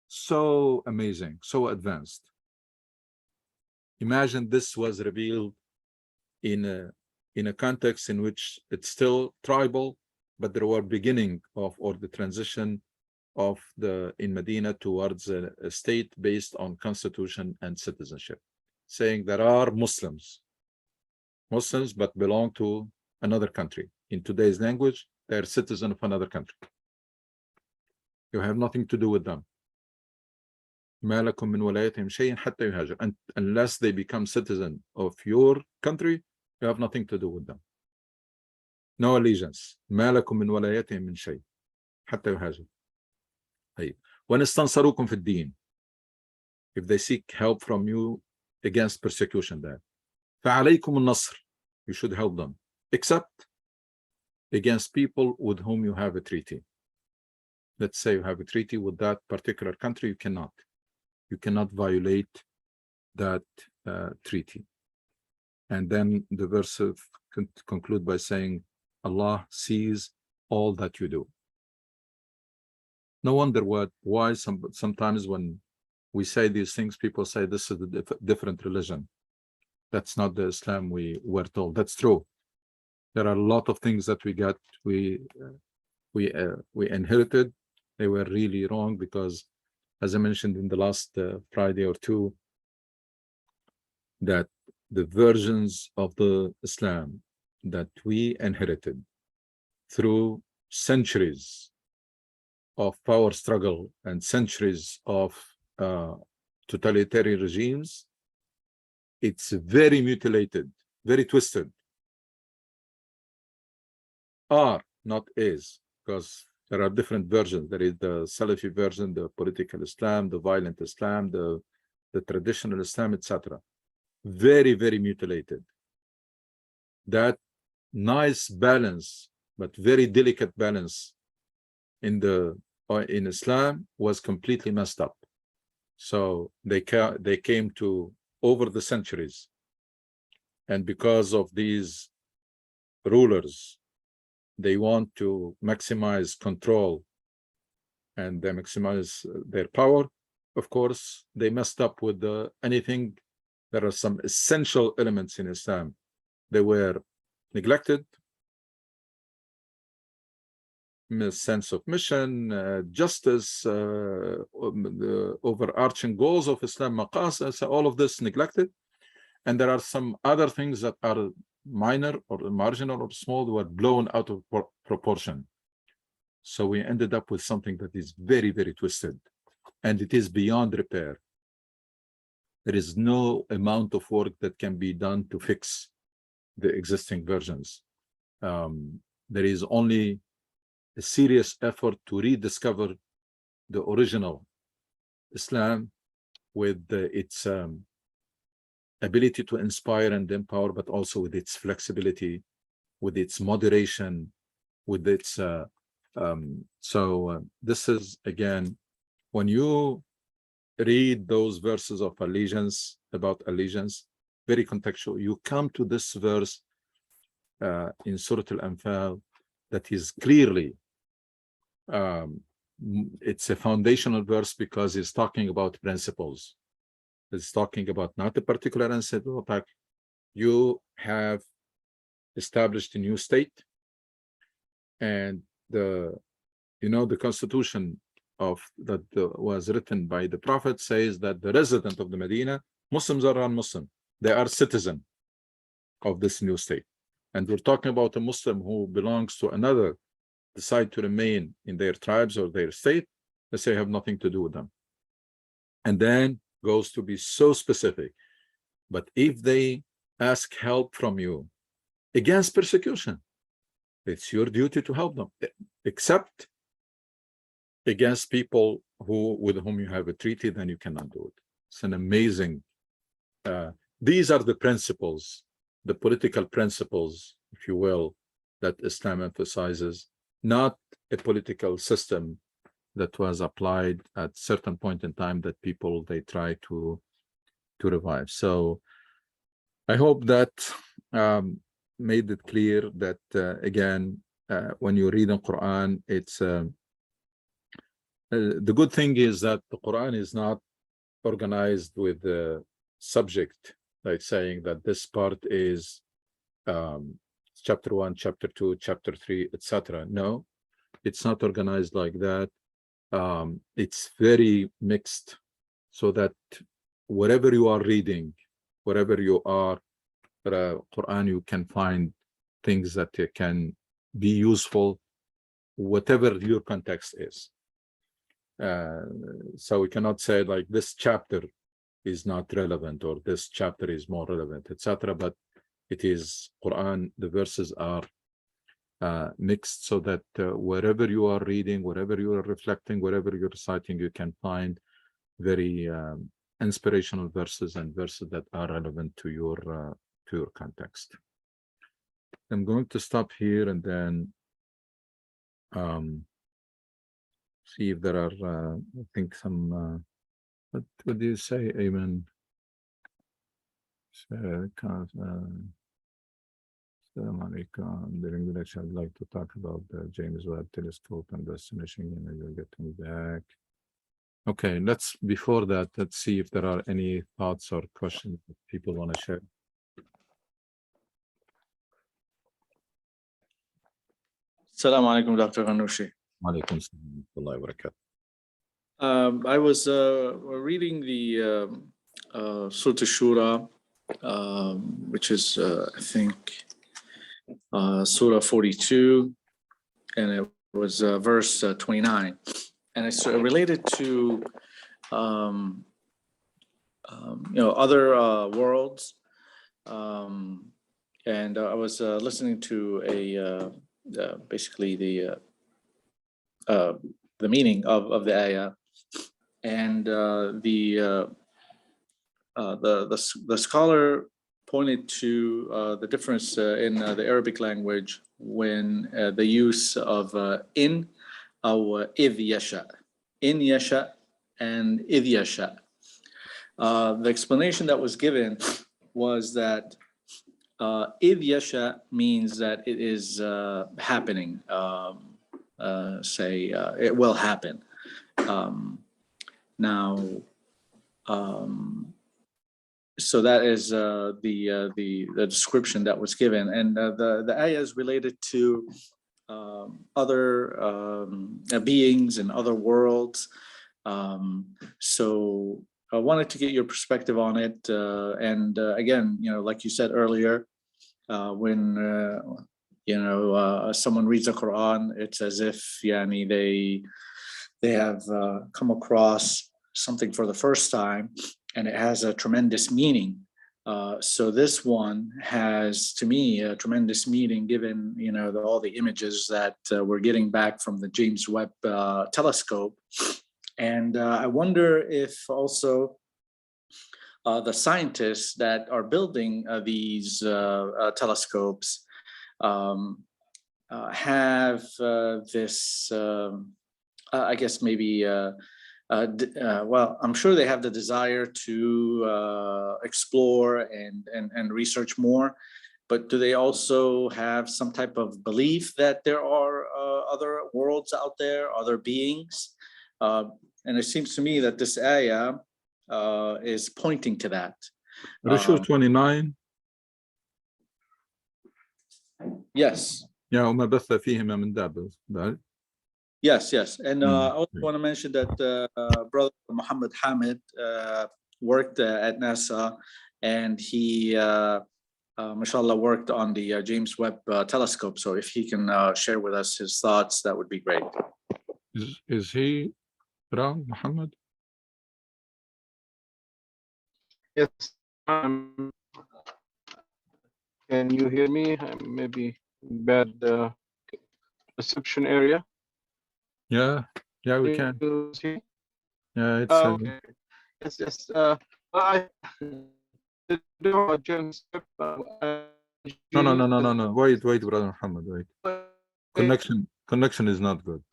So amazing, so advanced. Imagine this was revealed in a context in which it's still tribal, but there were beginning of, or the transition of in Medina towards a state based on constitution and citizenship, saying there are Muslims but belong to another country. In today's language, they're citizens of another country. You have nothing to do with them. ما لكم من ولايتهم شيء حتى يهاجر. And unless they become citizen of your country, you have nothing to do with them. No allegiance. ما لكم من ولايتهم من شيء حتى يهاجر. طيب. وإن استنصروكم في الدين, if they seek help from you against persecution there, فعليكم النصر, you should help them, except against people with whom you have a treaty. Let's say you have a treaty with that particular country, you cannot violate that treaty. And then the verse conclude by saying, Allah sees all that you do. No wonder why sometimes when we say these things, people say this is a different religion. That's not the Islam we were told. That's true. There are a lot of things that we inherited. They were really wrong because, as I mentioned in the last Friday or two, that the versions of the Islam that we inherited through centuries of power struggle and centuries of totalitarian regimes, it's very mutilated, very twisted. Are, not is, because there are different versions. There is the Salafi version, the political Islam, the violent Islam, the traditional Islam, etc. Very, very mutilated. That nice balance, but very delicate balance in Islam was completely messed up. So they came to over the centuries, and because of these rulers, they want to maximize control and they maximize their power. Of course, they messed up with anything. There are some essential elements in Islam. They were neglected. Sense of mission, justice, the overarching goals of Islam, maqasid, all of this neglected. And there are some other things that are minor or marginal or small were blown out of proportion. So we ended up with something that is very, very twisted, and it is beyond repair. There is no amount of work that can be done to fix the existing versions. There is only a serious effort to rediscover the original Islam with its ability to inspire and empower, but also with its flexibility, with its moderation, with its this is, again, when you read those verses of allegiance, about allegiance, very contextual, you come to this verse in Surah Al-Anfal that is clearly it's a foundational verse because it's talking about principles. It's talking about not a particular incident, like you have established a new state, and the constitution of that was written by the Prophet says that the resident of the Medina, Muslims are non-Muslim, they are citizen of this new state. And we're talking about a Muslim who belongs to another, decide to remain in their tribes or their state, they say have nothing to do with them. And then goes to be so specific. But if they ask help from you against persecution, it's your duty to help them, except against people with whom you have a treaty, then you cannot do it. It's an amazing, these are the principles, the political principles, if you will, that Islam emphasizes, not a political system that was applied at certain point in time that people, they try to revive. So I hope that made it clear that, again, when you read the Quran, it's the good thing is that the Quran is not organized with the subject, like saying that this part is chapter 1, chapter 2, chapter 3, etc. No, it's not organized like that. It's very mixed, so that wherever you are reading, wherever you are, Quran, you can find things that can be useful, whatever your context is. So we cannot say like this chapter is not relevant or this chapter is more relevant, etc. But it is Quran, the verses are mixed, so that wherever you are reading, wherever you are reflecting, wherever you're reciting, you can find very inspirational verses and verses that are relevant to your context. I'm going to stop here and then see if there are, I think, some, what do you say, Amen? During the lecture, I'd like to talk about the James Webb Telescope and destination, and you'll get me back. Okay, before that, let's see if there are any thoughts or questions that people want to share. Assalamu alaikum, Dr. Ghannouchi. Walaikum salam wa rahmatullahi wa barakatuh. I was reading the Surah Shura, which is, I think, Surah 42, and it was verse 29. And it's related to, other worlds. And I was listening to basically the meaning of the ayah, and the scholar pointed to the difference in the Arabic language when the use of in or idh yasha, in yasha and idh yasha. The explanation that was given was that idh yasha means that it is happening. It will happen. So that is the description that was given, and the ayah is related to other beings and other worlds. So I wanted to get your perspective on it, and again, like you said earlier, when someone reads the Quran, it's as if yani they have come across something for the first time, and it has a tremendous meaning. So this one has, to me, a tremendous meaning, given all the images that we're getting back from the James Webb telescope. And I wonder if also the scientists that are building these telescopes have this, I guess maybe, well, I'm sure they have the desire to explore and research more, but do they also have some type of belief that there are other worlds out there, other beings? And it seems to me that this ayah is pointing to that. Rushur 29. Yes. Yeah, وما بث فيهما من دابة. Yes. And I also want to mention that Brother Muhammad Hamid worked at NASA, and he, mashallah, worked on the James Webb telescope. So if he can share with us his thoughts, that would be great. Is he around, Muhammad? Yes. Can you hear me? Maybe bad reception area. Yeah, we can. Yeah, it's okay. Yes. I James. No. Wait, Brother Muhammad, wait. Connection is not good.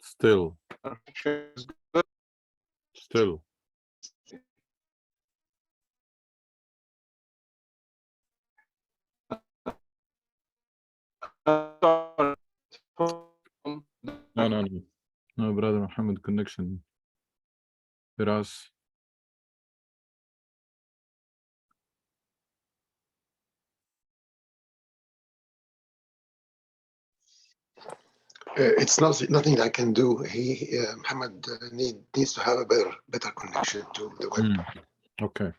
Still. No, Brother Muhammad, connection. Firas. It's nothing I can do. Muhammad needs to have a better connection to the web. Okay.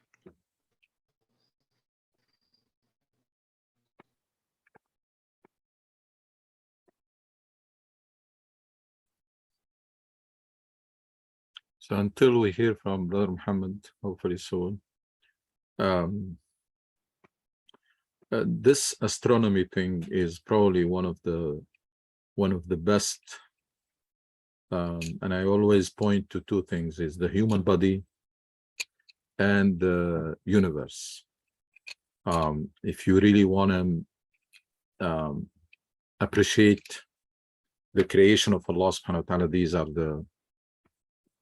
So until we hear from Brother Muhammad, hopefully soon, this astronomy thing is probably one of the best, and I always point to two things: is the human body and the universe. If you really want to appreciate the creation of Allah subhanahu wa ta'ala, these are the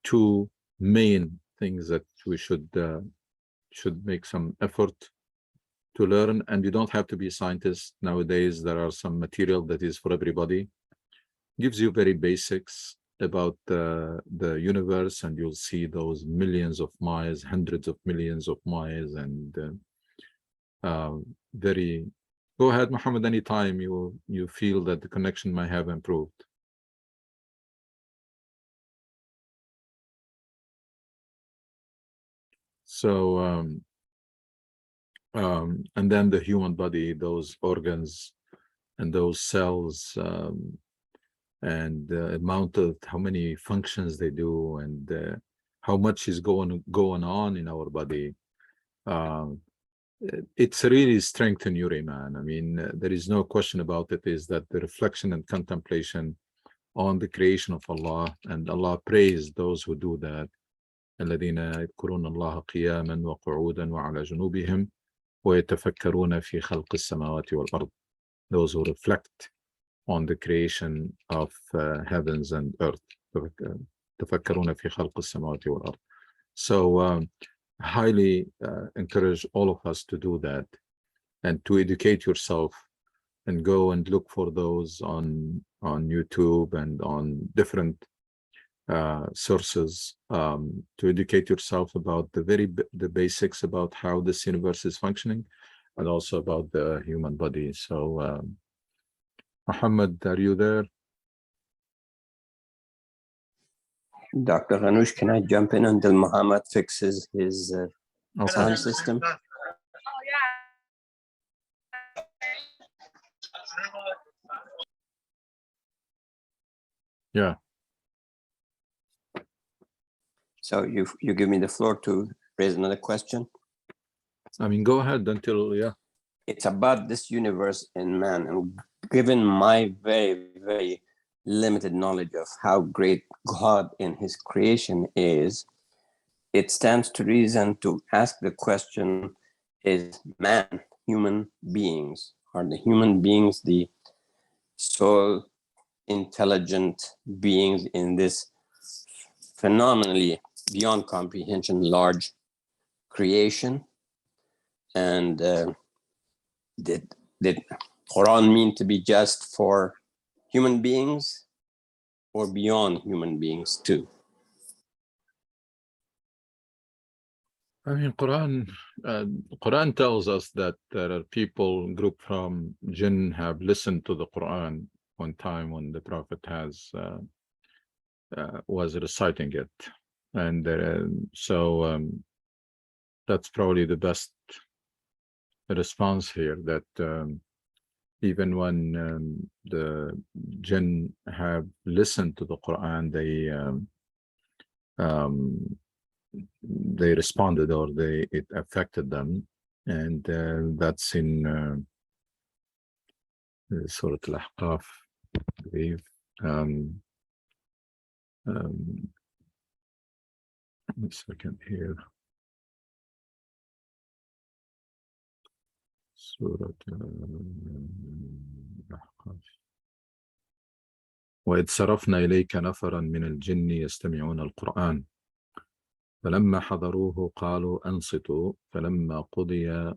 two main things that we should make some effort to learn. And you don't have to be a scientist nowadays. There are some material that is for everybody, gives you very basics about the universe, and you'll see those millions of miles, hundreds of millions of miles, and very. Go ahead, Muhammad, anytime you feel that the connection might have improved. So, and then the human body, those organs and those cells, and the amount of how many functions they do, and how much is going on in our body. It's really strengthen your iman. I mean, there is no question about it, is that the reflection and contemplation on the creation of Allah, and Allah praised those who do that. الذين يذكرون الله قياما وقعودا وعلى جنوبهم ويتفكرون في خلق السماوات والأرض. Those who reflect on the creation of heavens and earth. تفكرون في خلق السماوات والأرض. So highly encourage all of us to do that, and to educate yourself, and go and look for those on YouTube and on different sources, to educate yourself about the basics about how this universe is functioning, and also about the human body. So Muhammad, are you there? Dr. Ranush, can I jump in until Muhammad fixes his Okay. sound system? Yeah. So you give me the floor to raise another question. I mean, go ahead until, yeah. It's about this universe and man. And given my very, very limited knowledge of how great God in his creation is, it stands to reason to ask the question, is man, human beings, are the human beings the sole intelligent beings in this phenomenally beyond comprehension large creation? And did Quran mean to be just for human beings or beyond human beings too? I mean, Quran tells us that there are people, group from jinn have listened to the Quran one time when the Prophet was reciting it. And that's probably the best response here, that even when the jinn have listened to the Quran, they responded, or it affected them, and that's in Surah Al-Ahqaf, I believe. A second here. Surah Al-Ahqaf. وإذ صرفنا إليك نفرا من الجن يستمعون القرآن فلما حضروه قالوا أنصتوا فلما قضي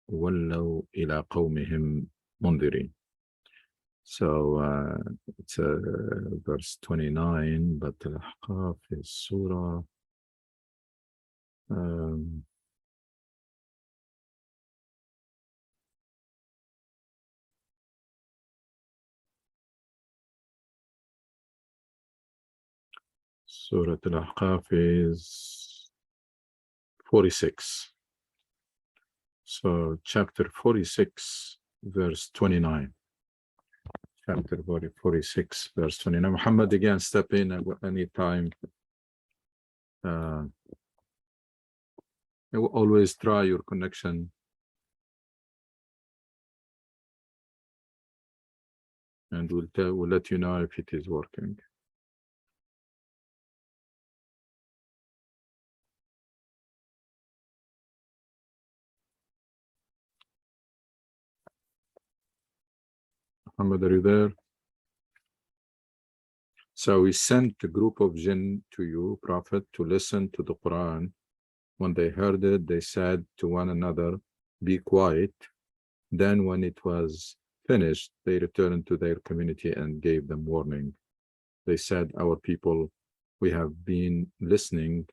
ولوا إلى قومهم منذرين. So it's verse 29, but Al-Ahqaf is Surah Surah Al-Ahqaf is 46. So chapter 46, verse 29. Chapter 46, verse 29. Muhammad, again, step in at any time. Always try your connection. And we'll let you know if it is working. Muhammad, are you there? So we sent a group of jinn to you, Prophet, to listen to the Quran. When they heard it, they said to one another, be quiet. Then when it was finished, they returned to their community and gave them warning. They said, our people, we have been listening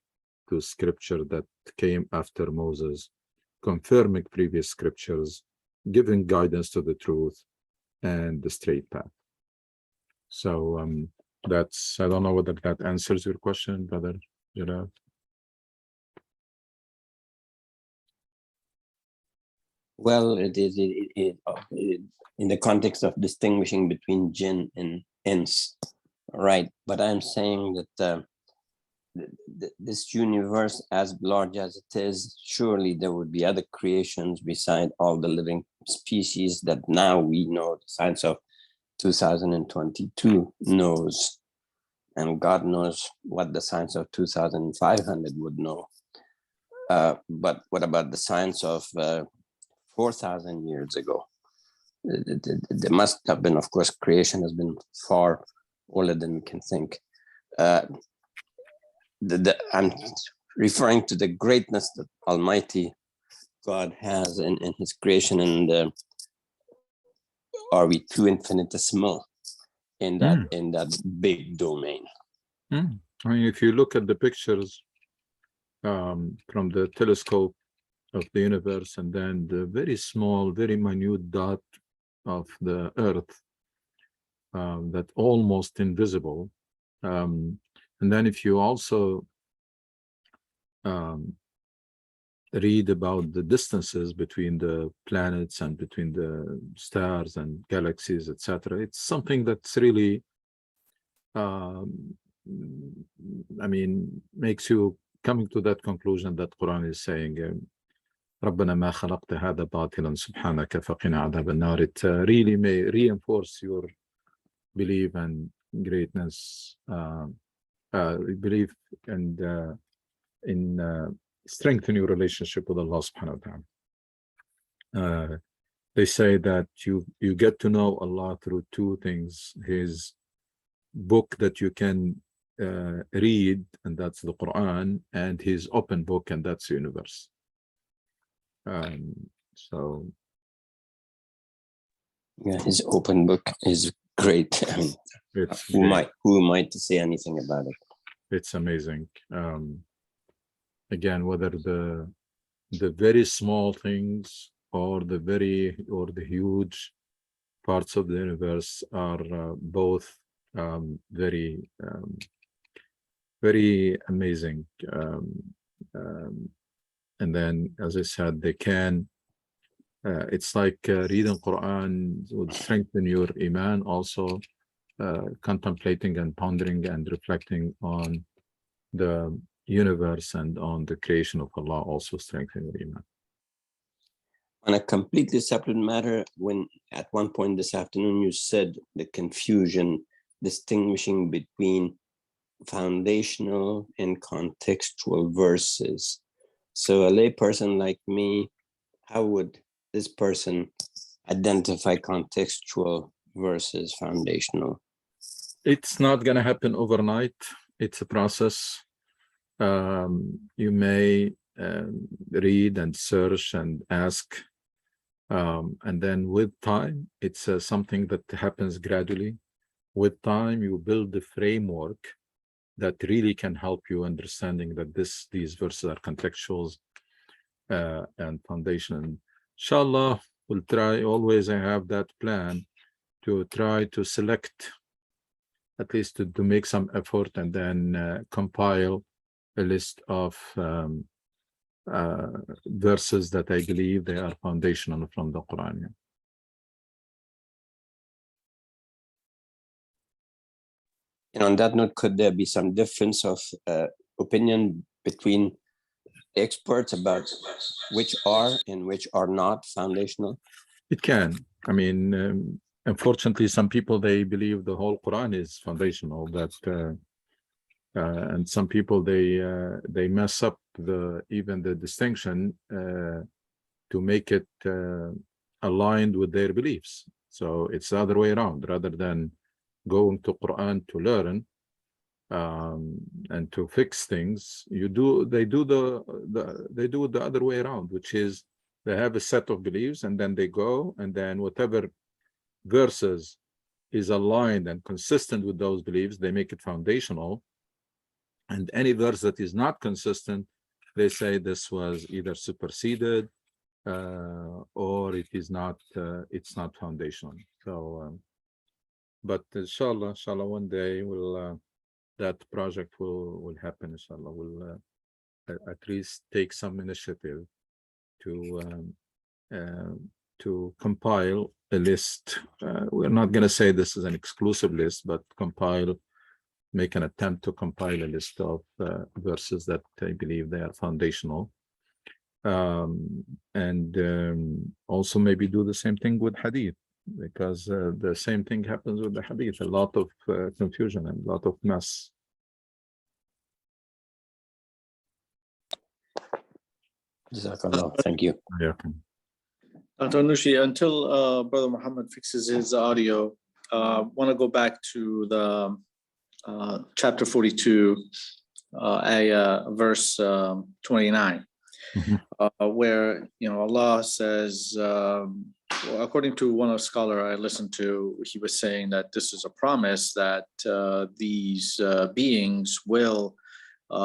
to scripture that came after Moses, confirming previous scriptures, giving guidance to the truth and the straight path. So that's, I don't know whether that answers your question, Brother Jalal. Well, it is in the context of distinguishing between jinn and ins, right? But I'm saying that this universe, as large as it is, surely there would be other creations beside all the living species that now we know, the science of 2022 knows, and God knows what the science of 2500 would know. But what about the science of 4,000 years ago? There must have been, of course, creation has been far older than we can think. I'm referring to the greatness that Almighty God has in his creation, and are we too infinitesimal in that big domain? I mean, if you look at the pictures from the telescope of the universe, and then the very small, very minute dot of the Earth, that almost invisible, And then if you also read about the distances between the planets and between the stars and galaxies, etc., it's something that's really, I mean, makes you coming to that conclusion that Quran is saying, ربنا ما خلقت هذا باطلا سبحانك فقنا عذاب النار. It really may reinforce your belief and greatness, belief and in strengthen your relationship with Allah subhanahu wa ta'ala. They say that you get to know Allah through two things: His book that you can read, and that's the Quran, and His open book, and that's the universe. So Yeah, his open book is great. I mean, it's who am I to say anything about it? it's amazing. Again, whether the very small things or the huge parts of the universe are both very very amazing. And then, as I said, they can. It's like reading Quran would strengthen your iman. Also, contemplating and pondering and reflecting on the universe and on the creation of Allah also strengthen your iman. On a completely separate matter, when at one point this afternoon you said the confusion distinguishing between foundational and contextual verses. So a lay person like me, how would this person identify contextual versus foundational? It's not going to happen overnight. It's a process. You may read and search and ask, and then with time, it's something that happens gradually. With time, you build the framework that really can help you understanding that these verses are contextuals and foundation. Inshallah, we'll try. Always, I have that plan to try to select, at least to make some effort, and then compile a list of verses that I believe they are foundational from the Quran. And on that note, could there be some difference of opinion between experts about which are and which are not foundational? It can. I mean, unfortunately, some people, they believe the whole Quran is foundational, and some people, they mess up even the distinction to make it aligned with their beliefs. So it's the other way around. Rather than going to Quran to learn and to fix things, they do the other way around, which is they have a set of beliefs, and then they go, and then whatever verses is aligned and consistent with those beliefs, they make it foundational. And any verse that is not consistent, they say this was either superseded or it's not foundational. So but inshallah one day that project will happen. Inshallah, we'll at least take some initiative to compile a list. We're not going to say this is an exclusive list, but make an attempt to compile a list of verses that I believe they are foundational. And also maybe do the same thing with hadith, because the same thing happens with the hadith, a lot of confusion and a lot of mess. Jazakallah. Thank you. Yeah. Dr. Anushi, until Brother Muhammad fixes his audio, want to go back to the chapter 42, verse 29, where Allah says, according to one of the scholar I listened to, he was saying that this is a promise that these beings will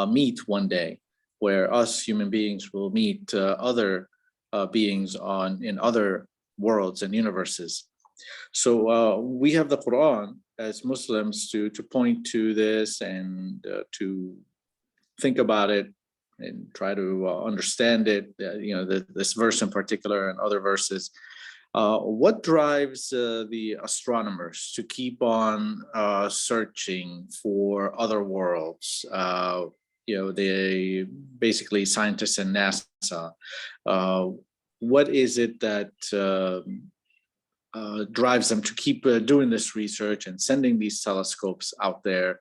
meet one day, where us human beings will meet other beings in other worlds and universes. So we have the Quran as Muslims to point to this and to think about it and try to understand it, this verse in particular and other verses. What drives the astronomers to keep on searching for other worlds? They basically scientists in NASA. What is it that drives them to keep doing this research and sending these telescopes out there?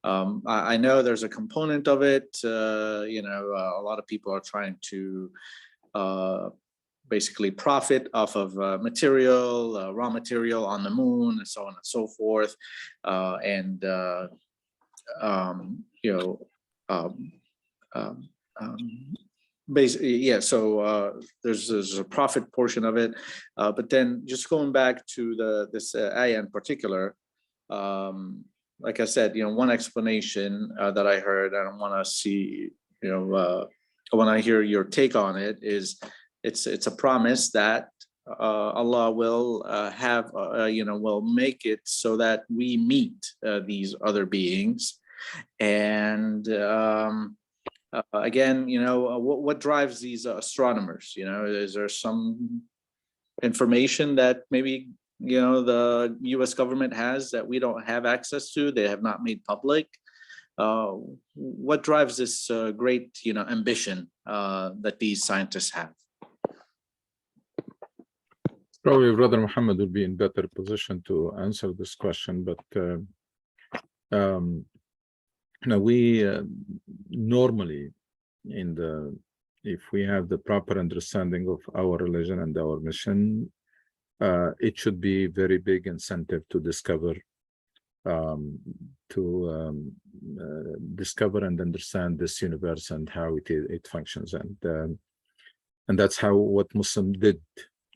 I know there's a component of it. A lot of people are trying to basically profit off of material, raw material on the moon, and so on and so forth. Basically, yeah. So there's a profit portion of it, but then just going back to this ayah in particular. Like I said, one explanation that I heard, and I want to see, when I hear your take on it, is it's a promise that Allah will will make it so that we meet these other beings, and again, what drives these astronomers? Is there some information that maybe the U.S. government has that we don't have access to, they have not made public? What drives this great ambition that these scientists have? Probably Brother Muhammad would be in better position to answer this question, but we normally if we have the proper understanding of our religion and our mission, it should be very big incentive to discover and understand this universe and how it functions, and that's what Muslim did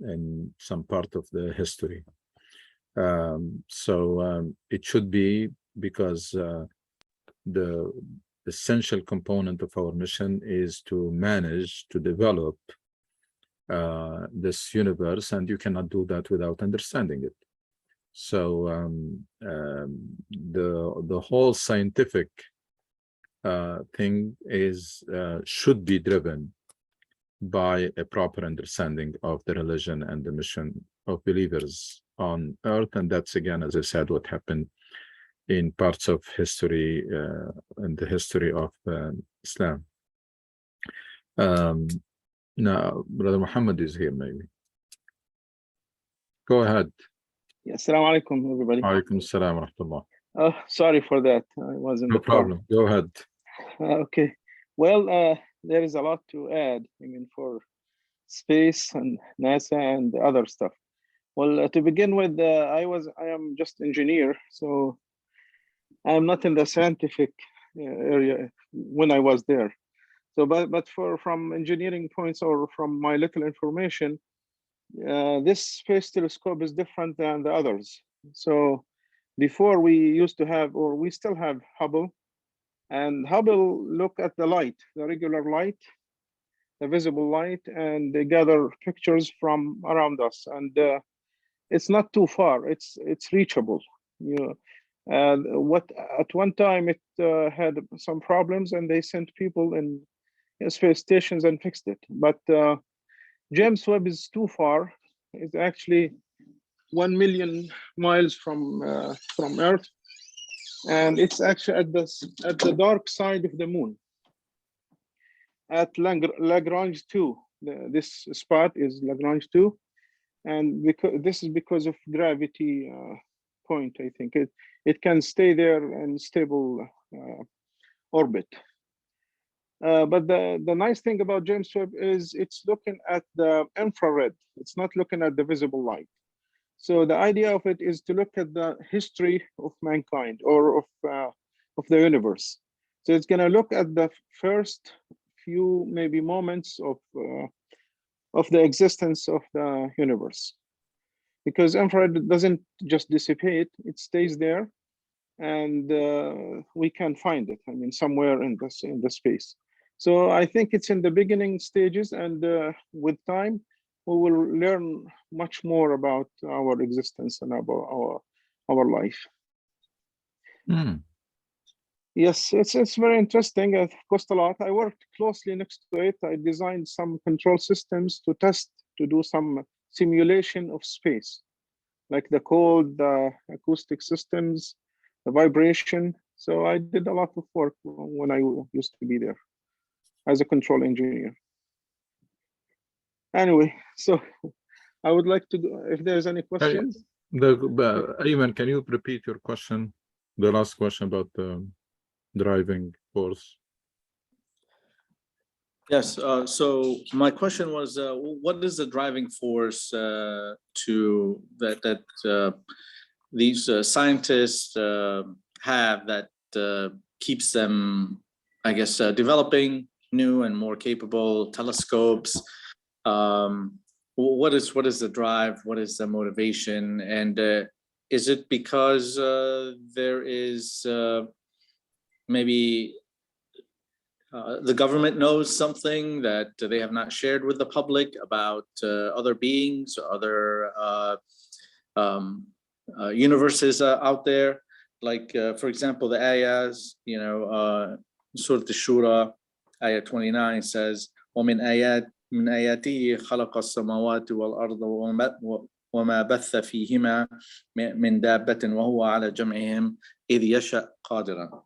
in some part of the history. It should be, because the essential component of our mission is to manage to develop this universe, and you cannot do that without understanding it. So the whole scientific thing should be driven by a proper understanding of the religion and the mission of believers on earth, and that's, again, as I said, what happened in parts of history, in the history of Islam. Now, Brother Muhammad is here, maybe. Go ahead. Yes, assalamu alaikum, everybody. Alaikum assalam wa rahmatullah. Sorry for that. I wasn't. No problem. Go ahead. Okay. Well, there is a lot to add. I mean, for space and NASA and other stuff. Well, to begin with, I am just engineer, so I'm not in the scientific area when I was there. So, but from engineering points or from my little information, this space telescope is different than the others. So before we used to have, or we still have, Hubble, and Hubble look at the light, the regular light, the visible light, and they gather pictures from around us. And it's not too far, it's reachable. What at one time it had some problems, and they sent people in space stations and fixed it. But James Webb is too far. It's actually 1 million miles from Earth, and it's actually at the dark side of the moon, at Lagrange 2. This spot is Lagrange 2, and this is because of gravity point. I think it can stay there in stable orbit. But the nice thing about James Webb is it's looking at the infrared. It's not looking at the visible light. So the idea of it is to look at the history of mankind, or of the universe. So it's going to look at the first few maybe moments of the existence of the universe, because infrared doesn't just dissipate; it stays there, and we can find it. I mean, somewhere in the space. So I think it's in the beginning stages, and with time, we will learn much more about our existence and about our life. Hmm. Yes, it's very interesting. It cost a lot. I worked closely next to it. I designed some control systems to do some simulation of space, like the cold, the acoustic systems, the vibration. So I did a lot of work when I used to be there as a control engineer. Anyway, so I would like to go, if there's any questions. Ayman, can you repeat your question? The last question about the driving force. Yes, so my question was, what is the driving force to that these scientists have that keeps them, I guess, developing new and more capable telescopes? What is the drive? What is the motivation? And is it because there is maybe the government knows something that they have not shared with the public about other beings, other universes out there? Like, for example, the ayahs, Surah Al-Shura, ayah 29 says, وَمِنْ آيَاتِهِ خَلَقَ السَّمَاوَاتِ وَالْأَرْضَ وَمَا بَثَّ فِيهِمَا مِنْ دَابَّةٍ وَهُوَ عَلَى جَمْعِهِمْ إِذْ يَشَأْ قَادِرًا.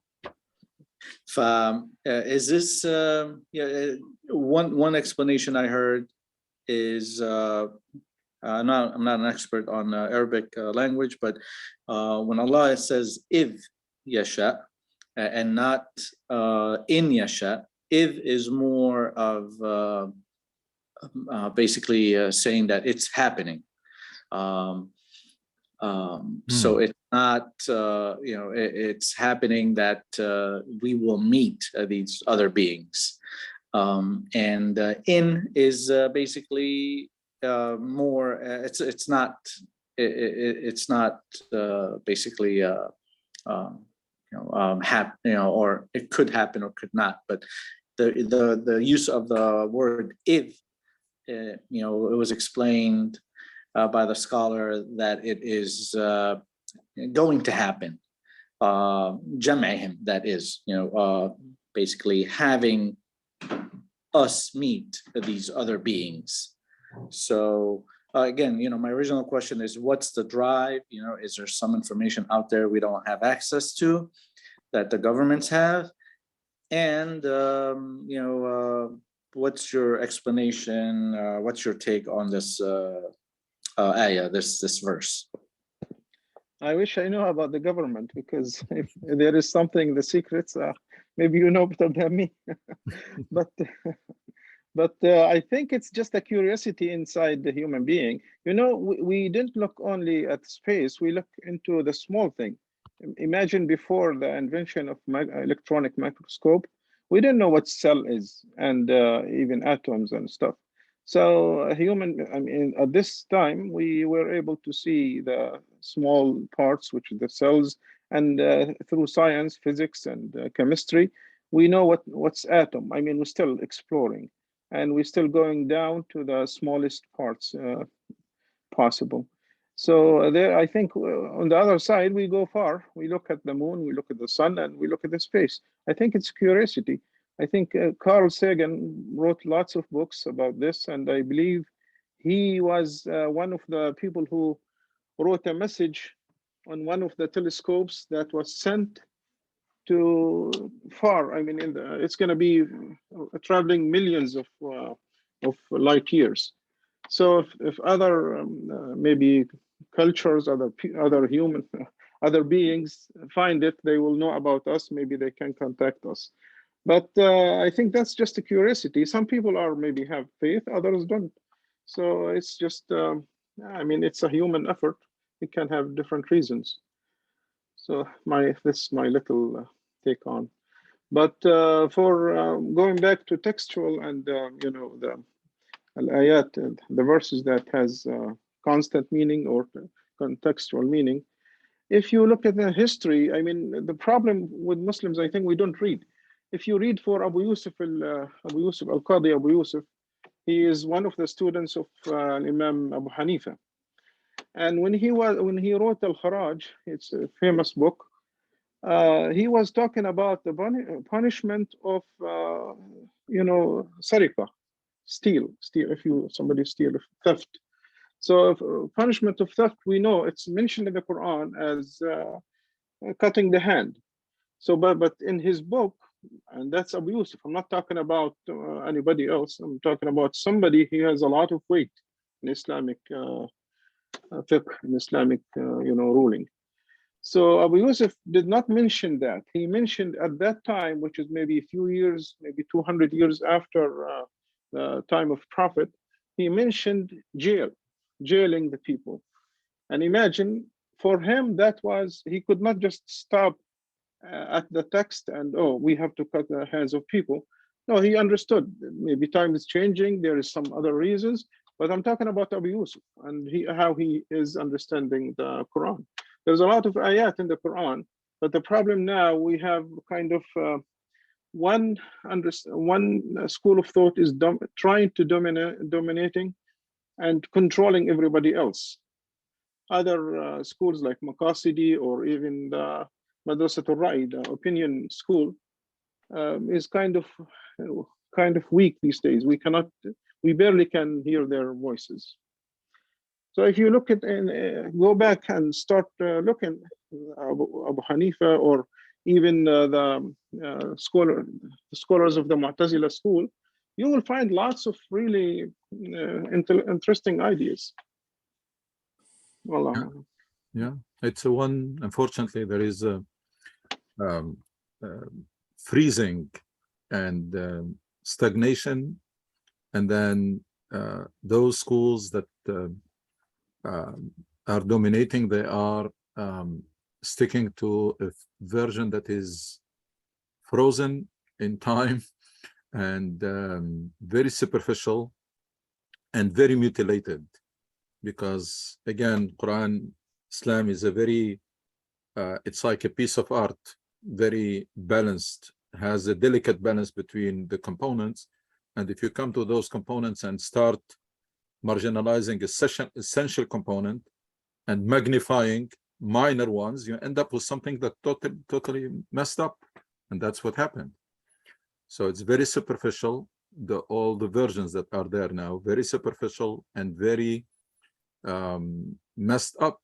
Is this one explanation I heard is I'm not an expert on Arabic language, but when Allah says إِذْ يَشَأْ and not in yasha, إِذْ is more of basically saying that it's happening. So it's not, it's happening that we will meet these other beings. And in is basically more, it's not basically, or it could happen or could not, but the use of the word if, it was explained by the scholar that it is going to happen. Jam'ihim, that is, basically having us meet these other beings. So again, my original question is, what's the drive? Is there some information out there we don't have access to that the governments have? And what's your explanation? What's your take on this ayah, this verse? I wish I knew about the government, because if there is something, the secrets, maybe you know better than me. But I think it's just a curiosity inside the human being. We didn't look only at space, we look into the small thing. Imagine before the invention of electronic microscope, we didn't know what cell is, and even atoms and stuff. So at this time, we were able to see the small parts, which are the cells, and through science, physics, and chemistry, we know what's atom. We're still exploring, and we're still going down to the smallest parts possible. So there, I think on the other side, we go far. We look at the moon, we look at the sun, and we look at the space. I think it's curiosity. I think Carl Sagan wrote lots of books about this, and I believe he was one of the people who wrote a message on one of the telescopes that was sent to far. It's going to be traveling millions of light years. So if other maybe cultures, other human, other beings find it, they will know about us. Maybe they can contact us. But I think that's just a curiosity. Some people maybe have faith, others don't. So it's just, it's a human effort. It can have different reasons. So this is my little take on. But for going back to textual and the al-ayat, the verses that has constant meaning or contextual meaning. If you look at the history, the problem with Muslims, I think we don't read. If you read for Abu Yusuf al-Qadi Abu Yusuf, he is one of the students of Imam Abu Hanifa. And when he wrote Al-Kharaj, it's a famous book, he was talking about the punishment of, sarika, steal. If somebody steal, theft. So punishment of theft, we know it's mentioned in the Quran as cutting the hand. So, but in his book, and that's Abu Yusuf. I'm not talking about anybody else. I'm talking about somebody who has a lot of weight in Islamic fiqh, in Islamic, ruling. So Abu Yusuf did not mention that. He mentioned at that time, which is maybe a few years, maybe 200 years after the time of Prophet, he mentioned jailing the people. And imagine, for him, that was, he could not just stop at the text and, oh, we have to cut the hands of people. No, he understood. Maybe time is changing. There is some other reasons. But I'm talking about Abu Yusuf and how he is understanding the Quran. There's a lot of ayat in the Quran, but the problem now, we have kind of one school of thought is trying to dominating and controlling everybody else. Other schools like Maqasidi or even the Madrasatul Ra'i, the opinion school, is kind of weak these days. We barely can hear their voices. So if you look at and go back and start looking Abu Hanifa or even the scholars of the Mu'tazila school, you will find lots of really interesting ideas. Wallah. Yeah, it's a one. Unfortunately, there is a freezing and stagnation, and then those schools that are dominating, they are sticking to a version that is frozen in time and very superficial and very mutilated, because again, Quran, Islam is a very it's like a piece of art, very balanced, has a delicate balance between the components. And if you come to those components and start marginalizing essential component and magnifying minor ones, you end up with something that totally messed up. And that's what happened. So it's very superficial. All the versions that are there now, very superficial and very messed up,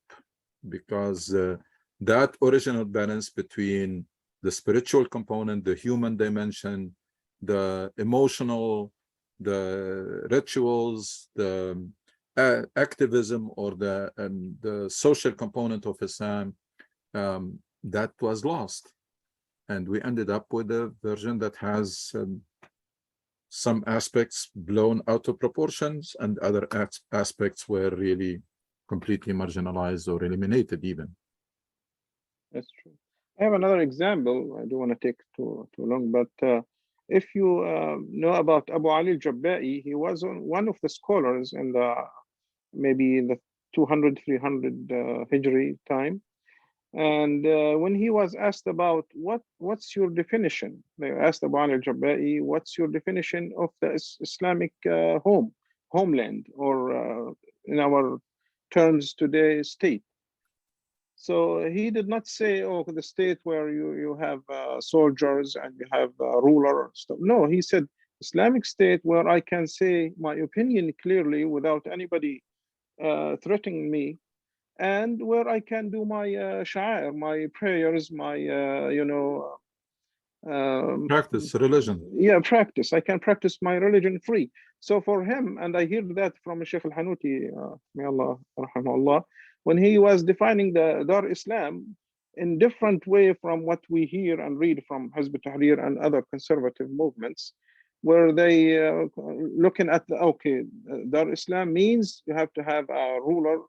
because that original balance between the spiritual component, the human dimension, the emotional, the rituals, the activism, or the social component of Islam, that was lost. And we ended up with a version that has some aspects blown out of proportions, and other aspects were really completely marginalized or eliminated even. That's true. I have another example. I don't want to take too long, but if you know about Abu Ali al-Jabba'i, he was one of the scholars in maybe in the 200, 300 Hijri time. And when he was asked about what's your definition, they asked Abu Ali al-Jabba'i, what's your definition of the Islamic homeland, or in our terms today, state? So he did not say, oh, the state where you have soldiers and you have a ruler stuff. No, he said Islamic state where I can say my opinion clearly without anybody threatening me, and where I can do my sha'air, my prayers, my Practice religion. Yeah, practice. I can practice my religion free. So for him, and I hear that from Sheikh Al-Hanuti, may Allah rahimahullah, when he was defining the Dar Islam in different way from what we hear and read from Hizb ut-Tahrir and other conservative movements, where they looking at Dar Islam means you have to have a ruler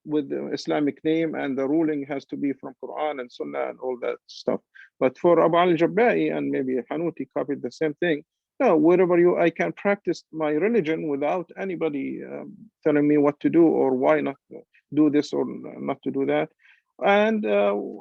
with the Islamic name, and the ruling has to be from Quran and Sunnah and all that stuff. But for Abu Ali al-Jabba'i, and maybe Hanuti copied the same thing, no, wherever I can practice my religion without anybody telling me what to do or why not do this or not to do that. And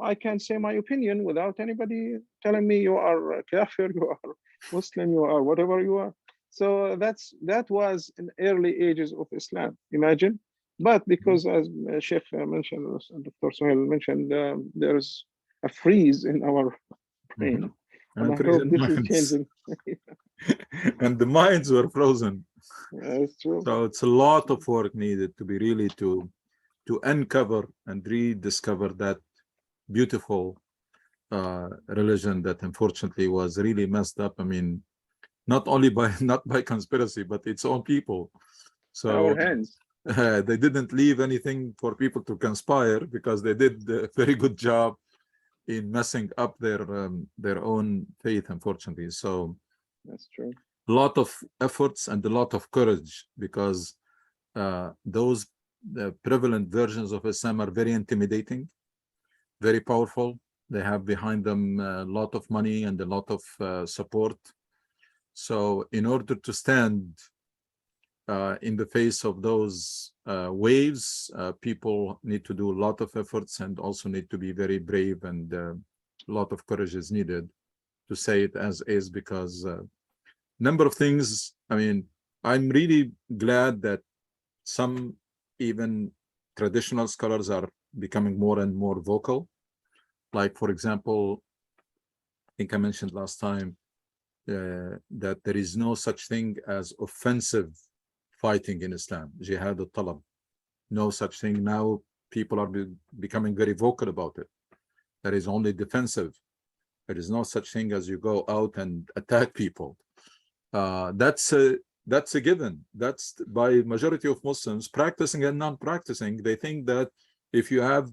I can say my opinion without anybody telling me you are kafir, you are Muslim, you are whatever you are. So that was in early ages of Islam, imagine. But because, as Sheikh mentioned, Dr. Suhail mentioned, there's a freeze in our brain. And I freeze hope in this is minds. changing. And the minds were frozen. That's true. So it's a lot of work needed to be really to uncover and rediscover that beautiful religion that unfortunately was really messed up. I mean, not only by not by conspiracy, but its own people. So Our hands. they didn't leave anything for people to conspire because they did a very good job in messing up their own faith, unfortunately. So That's true. a lot of efforts and a lot of courage, because those prevalent versions of Islam are very intimidating, very powerful. They have behind them a lot of money and a lot of support. So in order to stand in the face of those waves, people need to do a lot of efforts and also need to be very brave, and a lot of courage is needed to say it as is, because number of things. I mean, I'm really glad that some even traditional scholars are becoming more and more vocal. Like, for example, I think I mentioned last time that there is no such thing as offensive fighting in Islam, jihad al-talab. No such thing. Now people are becoming very vocal about it. There is only defensive. There is no such thing as you go out and attack people. That's a given. That's by majority of Muslims, practicing and non-practicing. They think that if you have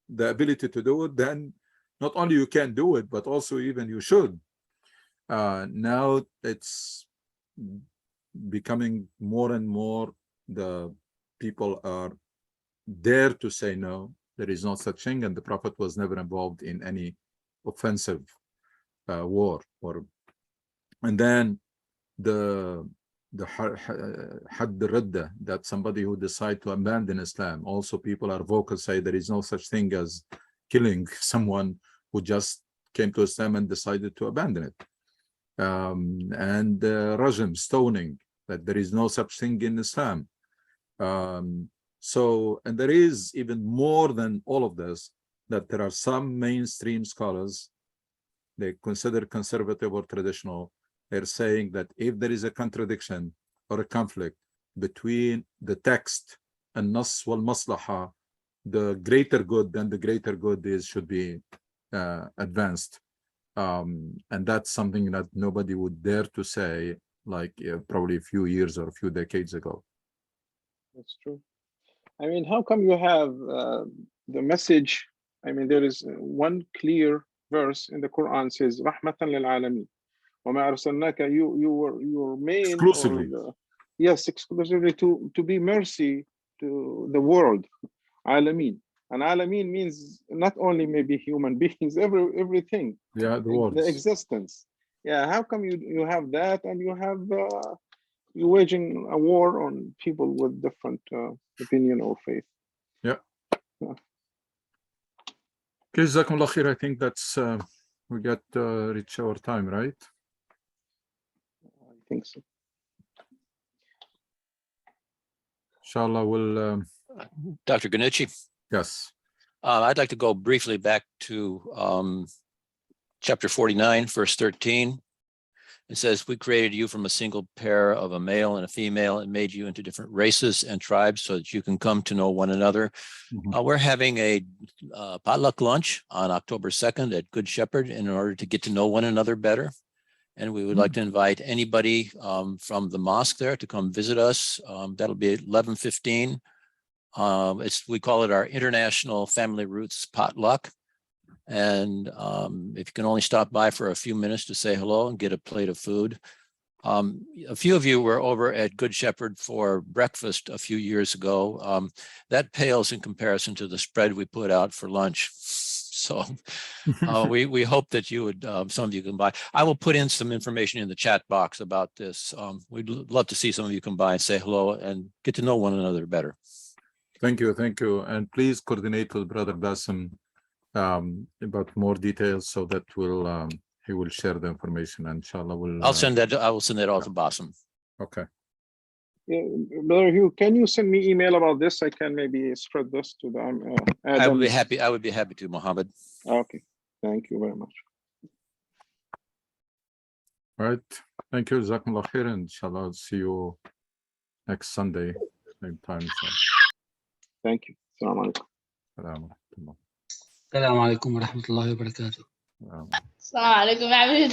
the ability to do it, then not only you can do it, but also even you should. Now it's becoming more and more, the people are dare to say no, there is no such thing, and the Prophet was never involved in any offensive war. And then the hadd al-ridda, that somebody who decide to abandon Islam, also people are vocal, say there is no such thing as killing someone who just came to Islam and decided to abandon it. And rajm, stoning, that there is no such thing in Islam. So, and there is even more than all of this, that there are some mainstream scholars, they consider conservative or traditional, they're saying that if there is a contradiction or a conflict between the text and nas wal maslaha, the greater good, then the greater good should be advanced. And that's something that nobody would dare to say, like probably a few years or a few decades ago. That's true. I mean, how come you have the message? I mean, there is one clear verse in the Quran says, "Rahmatan lil alamin." وَمَا أَرْسَلْنَاكَ, your main, Exclusively. Yes, exclusively to be mercy to the world. Alameen. And Alameen means not only maybe human beings, everything. Yeah, the words. The existence. Yeah, how come you have that, and you have you waging a war on people with different opinion or faith? Yeah. Okay, Jazakumullah khair. I think that's we got reach our time, right? I think so. Inshallah, we'll Dr. Ganucci, yes. I'd like to go briefly back to chapter 49, verse 13. It says, "We created you from a single pair of a male and a female and made you into different races and tribes so that you can come to know one another." We're having a potluck lunch on October 2nd at Good Shepherd in order to get to know one another better. And we would like to invite anybody from the mosque there to come visit us. That'll be at 11:15. We call it our International Family Roots Potluck. And if you can only stop by for a few minutes to say hello and get a plate of food. A few of you were over at Good Shepherd for breakfast a few years ago. That pales in comparison to the spread we put out for lunch. So we hope that you would, some of you can buy. I will put in some information in the chat box about this. We'd love to see some of you come by and say hello and get to know one another better. Thank you, and please coordinate with Brother Bassem about more details so that he will share the information, and inshallah we'll. I will send that all to Bassem. Okay. Yeah, Brother Hugh, can you send me email about this? I can maybe spread this to them. I would be happy to, Mohammed. Okay. Thank you very much. Right. Thank you. Jazakumullah khair. Inshallah, I'll see you next Sunday, same time. Thank you. Assalamu alaikum. Salam. السلام عليكم ورحمة الله وبركاته. Salam. السلام عليكم يا عمي